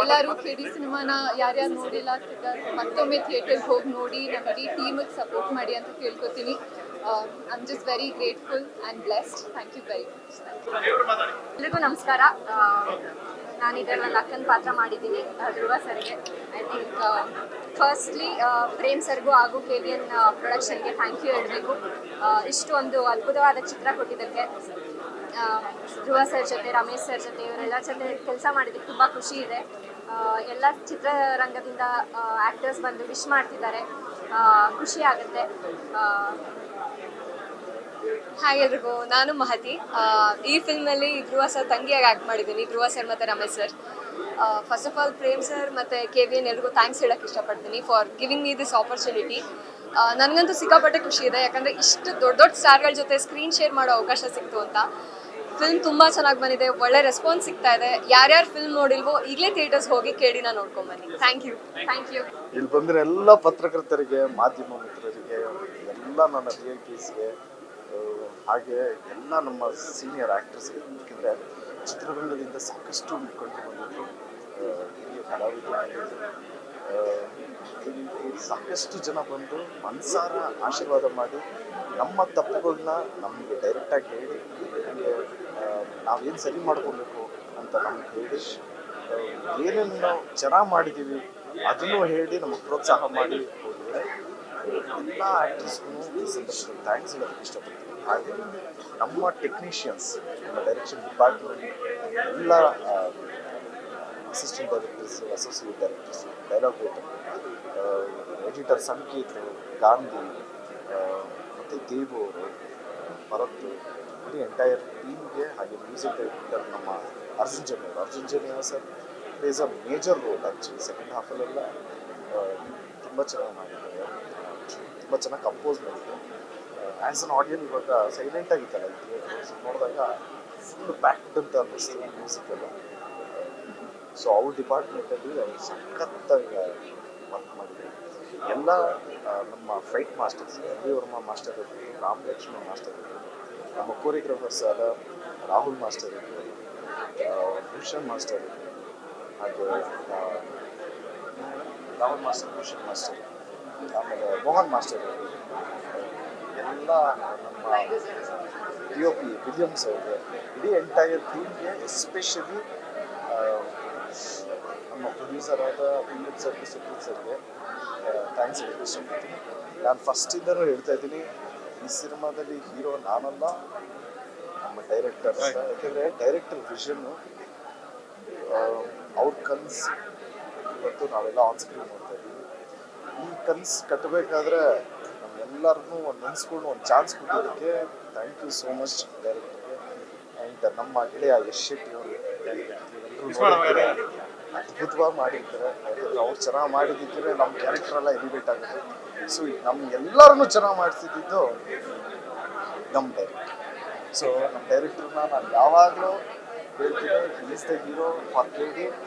ಎಲ್ಲರೂ KD ಸಿನಿಮಾನ ಯಾರ್ಯಾರು ನೋಡಿಲ್ಲ ಮತ್ತೊಮ್ಮೆ ಥಿಯೇಟರ್ಗೆ ಹೋಗಿ ನೋಡಿ ನಮ್ಮ ಇಡೀ ಟೀಮಿಗೆ ಸಪೋರ್ಟ್ ಮಾಡಿ ಅಂತ ಕೇಳ್ಕೊತೀನಿ. I'm just very grateful and blessed. Thank you very much. ಎಲ್ರಿಗೂ ನಮಸ್ಕಾರ. ನಾನು ಇದರಲ್ಲಿ ನನ್ನ ಅಕ್ಕನ ಪಾತ್ರ ಮಾಡಿದ್ದೀನಿ ಧ್ರುವ ಸರ್ಗೆ. ಐ ಥಿಂಕ್ ಫಸ್ಟ್ಲಿ ಪ್ರೇಮ್ ಸರ್ಗೂ ಹಾಗೂ KVN ಪ್ರೊಡಕ್ಷನ್ಗೆ ಥ್ಯಾಂಕ್ ಯು ಹೇಳಬೇಕು. ಇಷ್ಟು ಒಂದು ಅದ್ಭುತವಾದ ಚಿತ್ರ ಕೊಟ್ಟಿದ್ದಕ್ಕೆ. ಧ್ರುವ ಸರ್ ಜೊತೆ, ರಮೇಶ್ ಸರ್ ಜೊತೆ, ಇವರೆಲ್ಲ ಜೊತೆ ಕೆಲಸ ಮಾಡಿದ್ದಕ್ಕೆ ತುಂಬ ಖುಷಿ ಇದೆ. ಎಲ್ಲ ಚಿತ್ರರಂಗದಿಂದ ಆ್ಯಕ್ಟರ್ಸ್ ಬಂದು ವಿಶ್ ಮಾಡ್ತಿದ್ದಾರೆ, ಖುಷಿ ಆಗುತ್ತೆ. ಹಾಯ್ ಎಲ್ರಿಗೂ, ನಾನು ಮಹತಿ. ಈ ಫಿಲ್ಮಲ್ಲಿ ಧ್ರುವ ಸರ್ ತಂಗಿಯಾಗಿ ಆ್ಯಕ್ಟ್ ಮಾಡಿದ್ದೀನಿ, ಧ್ರುವ ಸರ್ ಮತ್ತು Ramesh sir. First of all Prem sir ಮತ್ತು KVN ಎಲ್ರಿಗೂ ಥ್ಯಾಂಕ್ಸ್ ಹೇಳೋಕ್ಕೆ ಇಷ್ಟಪಡ್ತೀನಿ for giving me this opportunity. ನನಗಂತೂ ಸಿಕ್ಕಾಪಟ್ಟೆ ಖುಷಿ ಇದೆ, ಯಾಕಂದರೆ ಇಷ್ಟು ದೊಡ್ಡ ದೊಡ್ಡ ಸ್ಟಾರ್ಗಳ ಜೊತೆ ಸ್ಕ್ರೀನ್ ಶೇರ್ ಮಾಡೋ ಅವಕಾಶ ಸಿಕ್ತು ಅಂತ. ಫಿಲ್ಮ್ ತುಂಬ ಚೆನ್ನಾಗಿ ಬಂದಿದೆ, ಒಳ್ಳೆ ರೆಸ್ಪಾನ್ಸ್ ಸಿಗ್ತಾ ಇದೆ. ಯಾರ್ಯಾರು ಫಿಲ್ಮ್ ನೋಡಿಲ್ವೋ ಈಗಲೇ ಥಿಯೇಟರ್ಸ್ ಹೋಗಿ KDನ ನೋಡ್ಕೊಂಬನ್ನಿ. Thank you. ಇಲ್ಲಿ ಬಂದಿರೋ ಎಲ್ಲ ಪತ್ರಕರ್ತರಿಗೆ, ಮಾಧ್ಯಮ ಮಿತ್ರರಿಗೆ, ಎಲ್ಲ ನನ್ನ VIPsಗೆ, ಹಾಗೆ ಎಲ್ಲ ನಮ್ಮ ಸೀನಿಯರ್ ಆ್ಯಕ್ಟರ್ಸ್ಗೆ. ಯಾಕೆಂದರೆ ಚಿತ್ರರಂಗದಿಂದ ಸಾಕಷ್ಟು ಮುಖಂಡರು ಬಂದಿದ್ರು, ಹಿರಿಯ ಕಲಾವಿದರು ಸಾಕಷ್ಟು ಜನ ಬಂದು ಮನಸಾರ ಆಶೀರ್ವಾದ ಮಾಡಿ ನಮ್ಮ ತಪ್ಪುಗಳನ್ನ ನಮಗೆ ಡೈರೆಕ್ಟಾಗಿ ಹೇಳಿ, ನಮಗೆ ನಾವೇನು ಸರಿ ಮಾಡ್ಕೊಬೇಕು ಅಂತ ನಮ್ಗೆ ಹೇಳಿ, ಏನೇನು ನಾವು ಚೆನ್ನಾಗಿ ಮಾಡಿದ್ದೀವಿ ಅದನ್ನು ಹೇಳಿ ನಮಗೆ ಪ್ರೋತ್ಸಾಹ ಮಾಡಿ ಹೋಗಿದ್ದಾರೆ. ಎಲ್ಲ ಆ್ಯಕ್ಟರ್ಸ್ಗೂ ಈ ಸಂದರ್ಭದಲ್ಲಿ ಥ್ಯಾಂಕ್ಸ್ ಹೇಳೋದಕ್ಕೆ ಇಷ್ಟಪಡ್ತೀನಿ. ಹಾಗೆ ನಮ್ಮ ಟೆಕ್ನಿಷಿಯನ್ಸ್, ನಮ್ಮ ಡೈರೆಕ್ಷನ್ ಡಿಪಾರ್ಟ್ಮೆಂಟ್ ಎಲ್ಲ assistant directors, associate directors, dialogue writer, editor Sanket, Gandhi ಮತ್ತು ದೇವು ಅವರು, ಭರತ್, ಇಡೀ ಎಂಟೈರ್ ಟೀಮ್ಗೆ, ಹಾಗೆ ಮ್ಯೂಸಿಕ್ ಡೈರೆಕ್ಟರ್ ನಮ್ಮ Arjun Janya sir plays a major role. Actually second ಹಾಫಲ್ಲೆಲ್ಲ ತುಂಬ ಚೆನ್ನಾಗಿ ಮಾಡಿದ್ದಾರೆ, ತುಂಬ ಚೆನ್ನಾಗಿ ಕಂಪೋಸ್ ಮಾಡಿದ್ದಾರೆ. ಆ್ಯಸ್ ಅನ್ ಆಡಿಯನ್ ಇವಾಗ ಸೈಲೆಂಟ್ ಆಗಿತ್ತಲ್ಲ ಥಿಯೇಟರ್ ನೋಡಿದಾಗ ಫುಲ್ ಪ್ಯಾಕ್ಡ್ ಅಂತ ಅನ್ನಿಸ್ತು ಮ್ಯೂಸಿಕ್ ಎಲ್ಲ. ಸೊ ಅವ್ರ ಡಿಪಾರ್ಟ್ಮೆಂಟಲ್ಲಿ ಅವ್ರು ಸಖತ್ತಾಗಿ ವರ್ಕ್ ಮಾಡಿದ್ದೀವಿ. ಎಲ್ಲ ನಮ್ಮ fight masters Ravi Varma master ಇರ್ಬೋದು, ರಾಮ್ ಲಕ್ಷ್ಮಣ್ ಮಾಸ್ಟರ್ ಇರ್ಬೋದು, ನಮ್ಮ ಕೋರಿಯೋಗ್ರಾಫರ್ಸ್ ಆದ ರಾಹುಲ್ ಮಾಸ್ಟರ್ ಇರ್ಬೋದು, ಭೂಷಣ್ ಮಾಸ್ಟರ್ ಇರ್ಬೋದು, ಹಾಗೆ ರಾಹುಲ್ ಮಾಸ್ಟರ್, ಭೂಷಣ್ ಮಾಸ್ಟರ್, ಆಮೇಲೆ ಮೋಹನ್ ಮಾಸ್ಟರ್ ಇರ್ಬೋದು, ಎಲ್ಲ ನಮ್ಮ DOP ವಿಲಿಯಮ್ಸ್ ಅವ್ರಿಗೆ, ಇಡೀ ಎಂಟೈರ್ ಟೀಮ್ಗೆ, ಎಸ್ಪೆಷಲಿ ನಮ್ಮ ಪ್ರೊಡ್ಯೂಸರ್ ಆದ ವಿಲಿಯಮ್ ಸರ್ಗೆ, ಸುಪ್ರೀತ್ ಸರ್ಗೆ ಥ್ಯಾಂಕ್ಸ್ ಹೇಳಕ್ಕೆ ಇಷ್ಟಪಡ್ತೀನಿ. ನಾನು ಫಸ್ಟಿಂದನೂ ಹೇಳ್ತಾ ಇದ್ದೀನಿ, ಈ ಸಿನಿಮಾದಲ್ಲಿ ಹೀರೋ ನಾನಲ್ಲ, ನಮ್ಮ ಡೈರೆಕ್ಟರ್ ಅಂತ. ಯಾಕೆಂದರೆ ಡೈರೆಕ್ಟರ್ ವಿಷನ್ನು ಅವ್ರ ಕನಸು ಇವತ್ತು ನಾವೆಲ್ಲ ಆನ್ ಸ್ಕ್ರೀನ್ ನೋಡ್ತಾ ಇದ್ದೀವಿ. ಈ ಕನಸು ಕಟ್ಟಬೇಕಾದ್ರೆ ನಮ್ಮೆಲ್ಲರನ್ನೂ ಒಂದು ನೆನೆಸ್ಕೊಂಡು ಒಂದು ಚಾನ್ಸ್ ಕೊಟ್ಟಿದ್ದಕ್ಕೆ ಥ್ಯಾಂಕ್ ಯು ಸೋ ಮಚ್ ಡೈರೆಕ್ಟರ್ಗೆ. ಆ್ಯಂಡ್ ನಮ್ಮ ಗೆಳೆಯ ಯಶ್ ಶೆಟ್ಟಿ ಅವರು ಅದ್ಭುತವಾಗಿ ಮಾಡಿರ್ತಾರೆ. ಯಾಕಂದರೆ ಅವ್ರು ಚೆನ್ನಾಗಿ ಮಾಡಿದ್ದಿದ್ರೆ ನಮ್ಮ ಕ್ಯಾರೆಕ್ಟರ್ ಎಲ್ಲ ಎಲಿವೇಟ್ ಆಗುತ್ತೆ. ಸೊ ನಮ್ಮ ಎಲ್ಲರನ್ನೂ ಚೆನ್ನಾಗಿ ಮಾಡಿಸಿದ್ದು ನಮ್ಮ ಡೈರೆಕ್ಟರ್. ಸೊ ನಮ್ಮ ಡೈರೆಕ್ಟರ್ನ ನಾನು ಯಾವಾಗಲೂ ಹೇಳ್ತೀನಿ, is the hero for KD.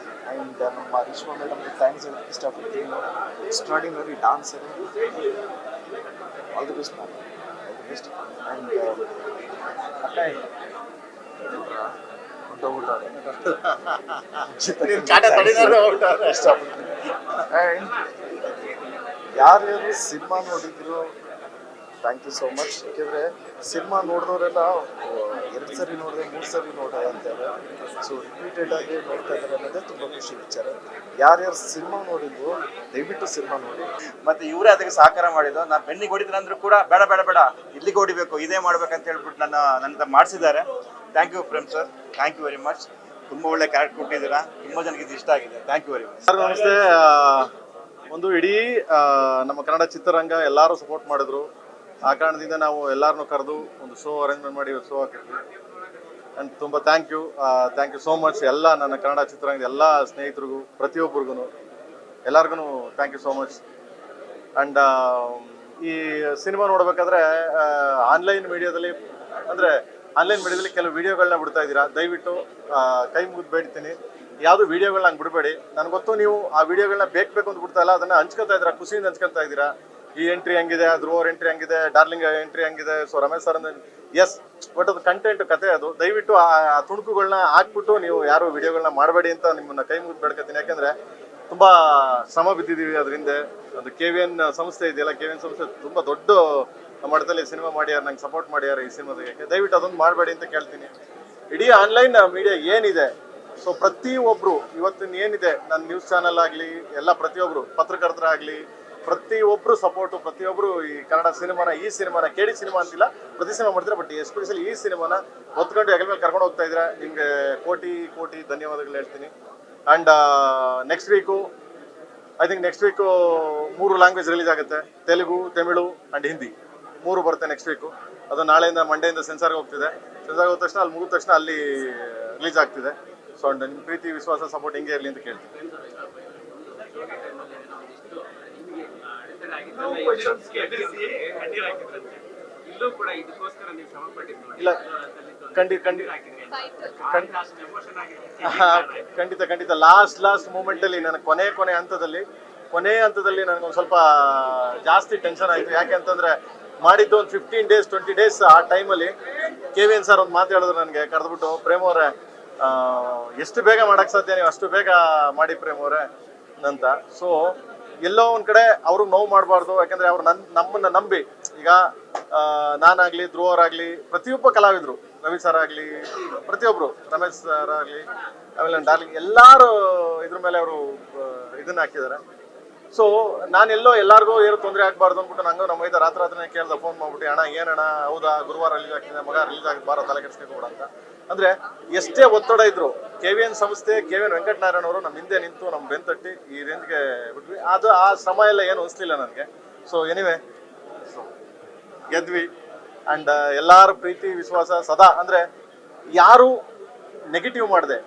And ನಮ್ಮ ರಿಶ್ಮಾ ಮೇಡಮ್ಗೆ ಥ್ಯಾಂಕ್ಸ್ ಹೇಳೋಕ್ಕೆ ಇಷ್ಟಪಡ್ತೀನಿ. Extraordinary dancer. All the best ma'am, all the best. And ಅಕ್ಕ ಇಷ್ಟಪಡ್ತೀನಿ. ಆ್ಯಂಡ್ ಯಾರ್ಯಾರು ಸಿನಿಮಾ ನೋಡಿದ್ರು ಥ್ಯಾಂಕ್ ಯು ಸೋ ಮಚ್. ಯಾಕೆಂದರೆ ಸಿನಿಮಾ ನೋಡಿದವರೆಲ್ಲ 2 ಸರಿ ನೋಡಿದೆ, 3 ಸರಿ ನೋಡಿದೆ ಅಂತಾರೆ. ಸೊ ರಿಪೀಟೆಡ್ ಆಗಿ ನೋಡ್ತಾ ಇದ್ದಾರೆ ಅನ್ನೋದೇ ತುಂಬ ಖುಷಿ ವಿಚಾರ. ಯಾರ್ಯಾರು ಸಿನಿಮಾ ನೋಡಿದ್ರು ದಯವಿಟ್ಟು ಸಿನಿಮಾ ನೋಡಿ. ಮತ್ತೆ ಇವರೇ ಅದಕ್ಕೆ ಸಹಕಾರ ಮಾಡಿದ್ದು. ನಾನು ಬೆನ್ನಿಗೆ ಹೊಡಿತೀನಿ ಅಂದ್ರೂ ಕೂಡ ಬೇಡ ಬೇಡ ಬೇಡ, ಇಲ್ಲಿಗೆ ಹೊಡಿಬೇಕು, ಇದೇ ಮಾಡ್ಬೇಕಂತ ಹೇಳ್ಬಿಟ್ಟು ನನ್ನ ಮಾಡಿಸಿದ್ದಾರೆ. Thank you Prem sir, thank you very much. ತುಂಬ ಒಳ್ಳೆ ಕ್ಯಾರೆಕ್ಟರ್ ಕೊಟ್ಟಿದ್ದೀರಾ, ತುಂಬ ಜನಕ್ಕೆ ಇದು ಇಷ್ಟ ಆಗಿದೆ. Thank you very much sir. ನಮಸ್ತೆ. ಒಂದು ಇಡೀ ನಮ್ಮ ಕನ್ನಡ ಚಿತ್ರರಂಗ ಎಲ್ಲರೂ ಸಪೋರ್ಟ್ ಮಾಡಿದ್ರು. ಆ ಕಾರಣದಿಂದ ನಾವು ಎಲ್ಲರನ್ನೂ ಕರೆದು ಒಂದು ಶೋ ಅರೇಂಜ್ಮೆಂಟ್ ಮಾಡಿ ಶೋ ಹಾಕಿದ್ವಿ. ಆ್ಯಂಡ್ ತುಂಬ ಥ್ಯಾಂಕ್ ಯು ಸೋ ಮಚ್ ಎಲ್ಲ ನನ್ನ ಕನ್ನಡ ಚಿತ್ರರಂಗದ ಎಲ್ಲ ಸ್ನೇಹಿತರಿಗೂ, ಪ್ರತಿಯೊಬ್ಬರಿಗೂ, ಎಲ್ಲರಿಗೂ thank you so much. And ಈ ಸಿನಿಮಾ ನೋಡಬೇಕಾದ್ರೆ ಆನ್ಲೈನ್ ಮೀಡಿಯಾದಲ್ಲಿ ಕೆಲವು ವಿಡಿಯೋಗಳನ್ನ ಬಿಡ್ತಾ ಇದ್ದೀರಾ. ದಯವಿಟ್ಟು ಕೈ ಮುಗಿದು ಬೇಡ್ತೀನಿ, ಯಾವುದು ವಿಡಿಯೋಗಳನ್ನ ಹಂಗೆ ಬಿಡಬೇಡಿ. ನನಗೆ ಗೊತ್ತು ನೀವು ಆ ವಿಡಿಯೋಗಳನ್ನ ಬೇಕು ಅಂತ ಬಿಡ್ತಾ ಇಲ್ಲ, ಅದನ್ನು ಹಂಚ್ಕೊತಾ ಇದ್ದೀರಾ, ಖುಷಿಯಿಂದ ಹಂಚ್ಕೊತಾ ಇದ್ದೀರಾ. ಈ ಎಂಟ್ರಿ ಹೆಂಗಿದೆ, ಧ್ರುವರ್ ಎಂಟ್ರಿ ಹೆಂಗಿದೆ, ಡಾರ್ಲಿಂಗ್ ಎಂಟ್ರಿ ಹೆಂಗಿದೆ, so Ramesh sir yes, but ಅದು ಕಂಟೆಂಟ್ ಕತೆ. ಅದು ದಯವಿಟ್ಟು ಆ ತುಣುಕುಗಳನ್ನ ಹಾಕ್ಬಿಟ್ಟು ನೀವು ಯಾರು ವಿಡಿಯೋಗಳನ್ನ ಮಾಡಬೇಡಿ ಅಂತ ನಿಮ್ಮನ್ನ ಕೈ ಮುಗಿದು ಬೇಡ್ಕೊತೀನಿ. ಯಾಕೆಂದರೆ ತುಂಬ ಶ್ರಮ ಬಿದ್ದಿದ್ದೀವಿ ಅದರಿಂದ. ಅದು KVN ಸಂಸ್ಥೆ ಇದೆಯಲ್ಲ, KVN ಸಂಸ್ಥೆ ತುಂಬ ದೊಡ್ಡ ಮಟ್ಟದಲ್ಲಿ ಸಿನಿಮಾ ಮಾಡ್ಯಾರ, ನಂಗೆ ಸಪೋರ್ಟ್ ಮಾಡ್ಯಾರ ಈ ಸಿನಿಮಾದಾಗೆ. ದಯವಿಟ್ಟು ಅದೊಂದು ಮಾಡಬೇಡಿ ಅಂತ ಕೇಳ್ತೀನಿ. ಇಡೀ ಆನ್ಲೈನ್ ಮೀಡಿಯಾ ಏನಿದೆ, ಸೊ ಪ್ರತಿಯೊಬ್ಬರು ಇವತ್ತಿನ ಏನಿದೆ, ನನ್ನ ನ್ಯೂಸ್ ಚಾನಲ್ ಆಗಲಿ, ಎಲ್ಲ ಪ್ರತಿಯೊಬ್ಬರು ಪತ್ರಕರ್ತರಾಗಲಿ, ಪ್ರತಿಯೊಬ್ಬರು ಸಪೋರ್ಟು, ಪ್ರತಿಯೊಬ್ಬರು ಈ ಕನ್ನಡ ಸಿನಿಮಾನ, ಈ ಸಿನಿಮಾನ KD ಸಿನಿಮಾ ಅಂತಿಲ್ಲ, ಪ್ರತಿ ಸಿನಿಮಾ ಮಾಡ್ತೀರಾ, ಬಟ್ ಎಸ್ಪೆಷಲಿ ಈ ಸಿನಿಮಾನ ಹೊತ್ಕೊಂಡು ಹೆಗಲ ಮೇಲೆ ಕರ್ಕೊಂಡು ಹೋಗ್ತಾ ಇದ್ದೀರಾ. ನಿಮಗೆ ಕೋಟಿ ಕೋಟಿ ಧನ್ಯವಾದಗಳು ಹೇಳ್ತೀನಿ. And next week 3 language release ಆಗುತ್ತೆ. ತೆಲುಗು, ತಮಿಳು ಆ್ಯಂಡ್ ಹಿಂದಿ 3 ಬರುತ್ತೆ ನೆಕ್ಸ್ಟ್ ವೀಕು. ಅದು ನಾಳೆಯಿಂದ ಮಂಡೆಯಿಂದ ಸೆನ್ಸಾರ್ಗೆ ಹೋಗ್ತಿದೆ. ಸೆನ್ಸಾರ್ಗೆ ಹೋದ ತಕ್ಷಣ ಅಲ್ಲಿ ಮುಗಿದ ತಕ್ಷಣ ಅಲ್ಲಿ ರಿಲೀಸ್ ಆಗ್ತಿದೆ. ಸೊ ನಿಮ್ಮ ಪ್ರೀತಿ, ವಿಶ್ವಾಸ, ಸಪೋರ್ಟ್ ಹಿಂಗೆ ಇರಲಿ ಅಂತ ಕೇಳ್ತೀನಿ. ಇಲ್ಲ, ಖಂಡಿತ ಲಾಸ್ಟ್ ಮೂಮೆಂಟಲ್ಲಿ ನನಗೆ ಕೊನೆ ಹಂತದಲ್ಲಿ ನನಗೊಂದು ಸ್ವಲ್ಪ ಜಾಸ್ತಿ ಟೆನ್ಷನ್ ಆಯಿತು. ಯಾಕೆ ಅಂತಂದರೆ ಮಾಡಿದ್ದು ಒಂದು 15 ಡೇಸ್ 20 ಡೇಸ್ ಆ ಟೈಮಲ್ಲಿ KVN ಸರ್ ಒಂದು ಮಾತು ಹೇಳಿದ್ರು ನನಗೆ, ಕರೆದ್ಬಿಟ್ಟು, ಪ್ರೇಮ್ ಅವರೇ ಎಷ್ಟು ಬೇಗ ಮಾಡೋಕ್ಕೆ ಸಾಧ್ಯ, ನೀವು ಅಷ್ಟು ಬೇಗ ಮಾಡಿ ಪ್ರೇಮ್ ಅವರೇ ಅಂತ. ಸೊ ಎಲ್ಲೋ ಒಂದು ಕಡೆ ಅವ್ರಿಗೆ ನೋವು ಮಾಡಬಾರ್ದು. ಯಾಕಂದರೆ ಅವ್ರು ನಮ್ಮನ್ನು ನಂಬಿ, ಈಗ ನಾನಾಗಲಿ, ಧ್ರುವರಾಗಲಿ, ಪ್ರತಿಯೊಬ್ಬ ಕಲಾವಿದರು, ರವಿ ಸರ್ ಆಗಲಿ, ಪ್ರತಿಯೊಬ್ಬರು, ರಮೇಶ್ ಸರ್ ಆಗಲಿ, ಆಮೇಲೆ ಡಾರ್ಲಿಂಗ್, ಎಲ್ಲರೂ ಇದ್ರ ಮೇಲೆ ಅವರು ಇದನ್ನು ಹಾಕಿದ್ದಾರೆ. ಸೊ ನಾನೆಲ್ಲೋ ಎಲ್ಲರಿಗೂ ಏನು ತೊಂದರೆ ಆಗಬಾರ್ದು ಅಂದ್ಬಿಟ್ಟು ನಂಗೆ ನಮ್ಮ ರಾತ್ರಿ ಕೇಳ್ದೆ, ಫೋನ್ ಮಾಡ್ಬಿಟ್ಟು, ಅಣ್ಣ ಏನಣ್ಣ, ಹೌದಾ ಗುರುವಾರ ರಿಲೀಸ್ ಆಗ್ತಿದೆ, ಮಗ ರಿಲೀಸ್ ಆಗಿ ಬಾರ, ತಲೆ ಕೆಡಿಸ್ಕೊಬೇಡ ಅಂತ. ಅಂದರೆ ಎಷ್ಟೇ ಒತ್ತಡ ಇದ್ರು KVN ಸಂಸ್ಥೆ, KVN ವೆಂಕಟನಾರಾಯಣ ಅವರು ನಮ್ಮ ಹಿಂದೆ ನಿಂತು ನಮ್ಮ ಬೆಂತಟ್ಟಿ ಈ ರೇಂಜ್ಗೆ ಬಿಟ್ವಿ. ಅದು ಆ ಶ್ರಮ ಎಲ್ಲ ಏನು ಅನಿಸ್ಲಿಲ್ಲ ನನಗೆ. So anyway, ಗೆದ್ವಿ. ಆ್ಯಂಡ್ ಎಲ್ಲರ ಪ್ರೀತಿ, ವಿಶ್ವಾಸ ಸದಾ, ಅಂದರೆ ಯಾರು ನೆಗೆಟಿವ್ ಮಾಡಿದೆ,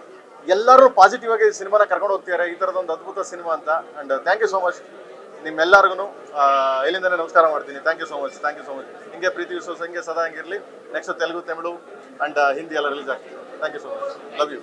ಎಲ್ಲರೂ ಪಾಸಿಟಿವ್ ಆಗಿ ಸಿನಿಮಾನ ಕರ್ಕೊಂಡು ಹೋಗ್ತಿದ್ದಾರೆ. ಈ ಥರದೊಂದು ಅದ್ಭುತ ಸಿನಿಮಾ ಅಂತ. And thank you so much ನಿಮ್ಮೆಲ್ಲರಿಗೂ. ಇಲ್ಲಿಂದನೇ ನಮಸ್ಕಾರ ಮಾಡ್ತೀನಿ. Thank you so much. ಹಿಂಗೆ ಪ್ರೀತಿ, ವಿಶ್ವಾಸ ಹಿಂಗೆ ಸದಾ ಹಂಗಿರಲಿ. ನೆಕ್ಸ್ಟ್ ತೆಲುಗು, ತಮಿಳು ಆ್ಯಂಡ್ ಹಿಂದಿ ಎಲ್ಲ ರಿಲೀಸ್ ಆಗ್ತದೆ. Thank you so much. Love you.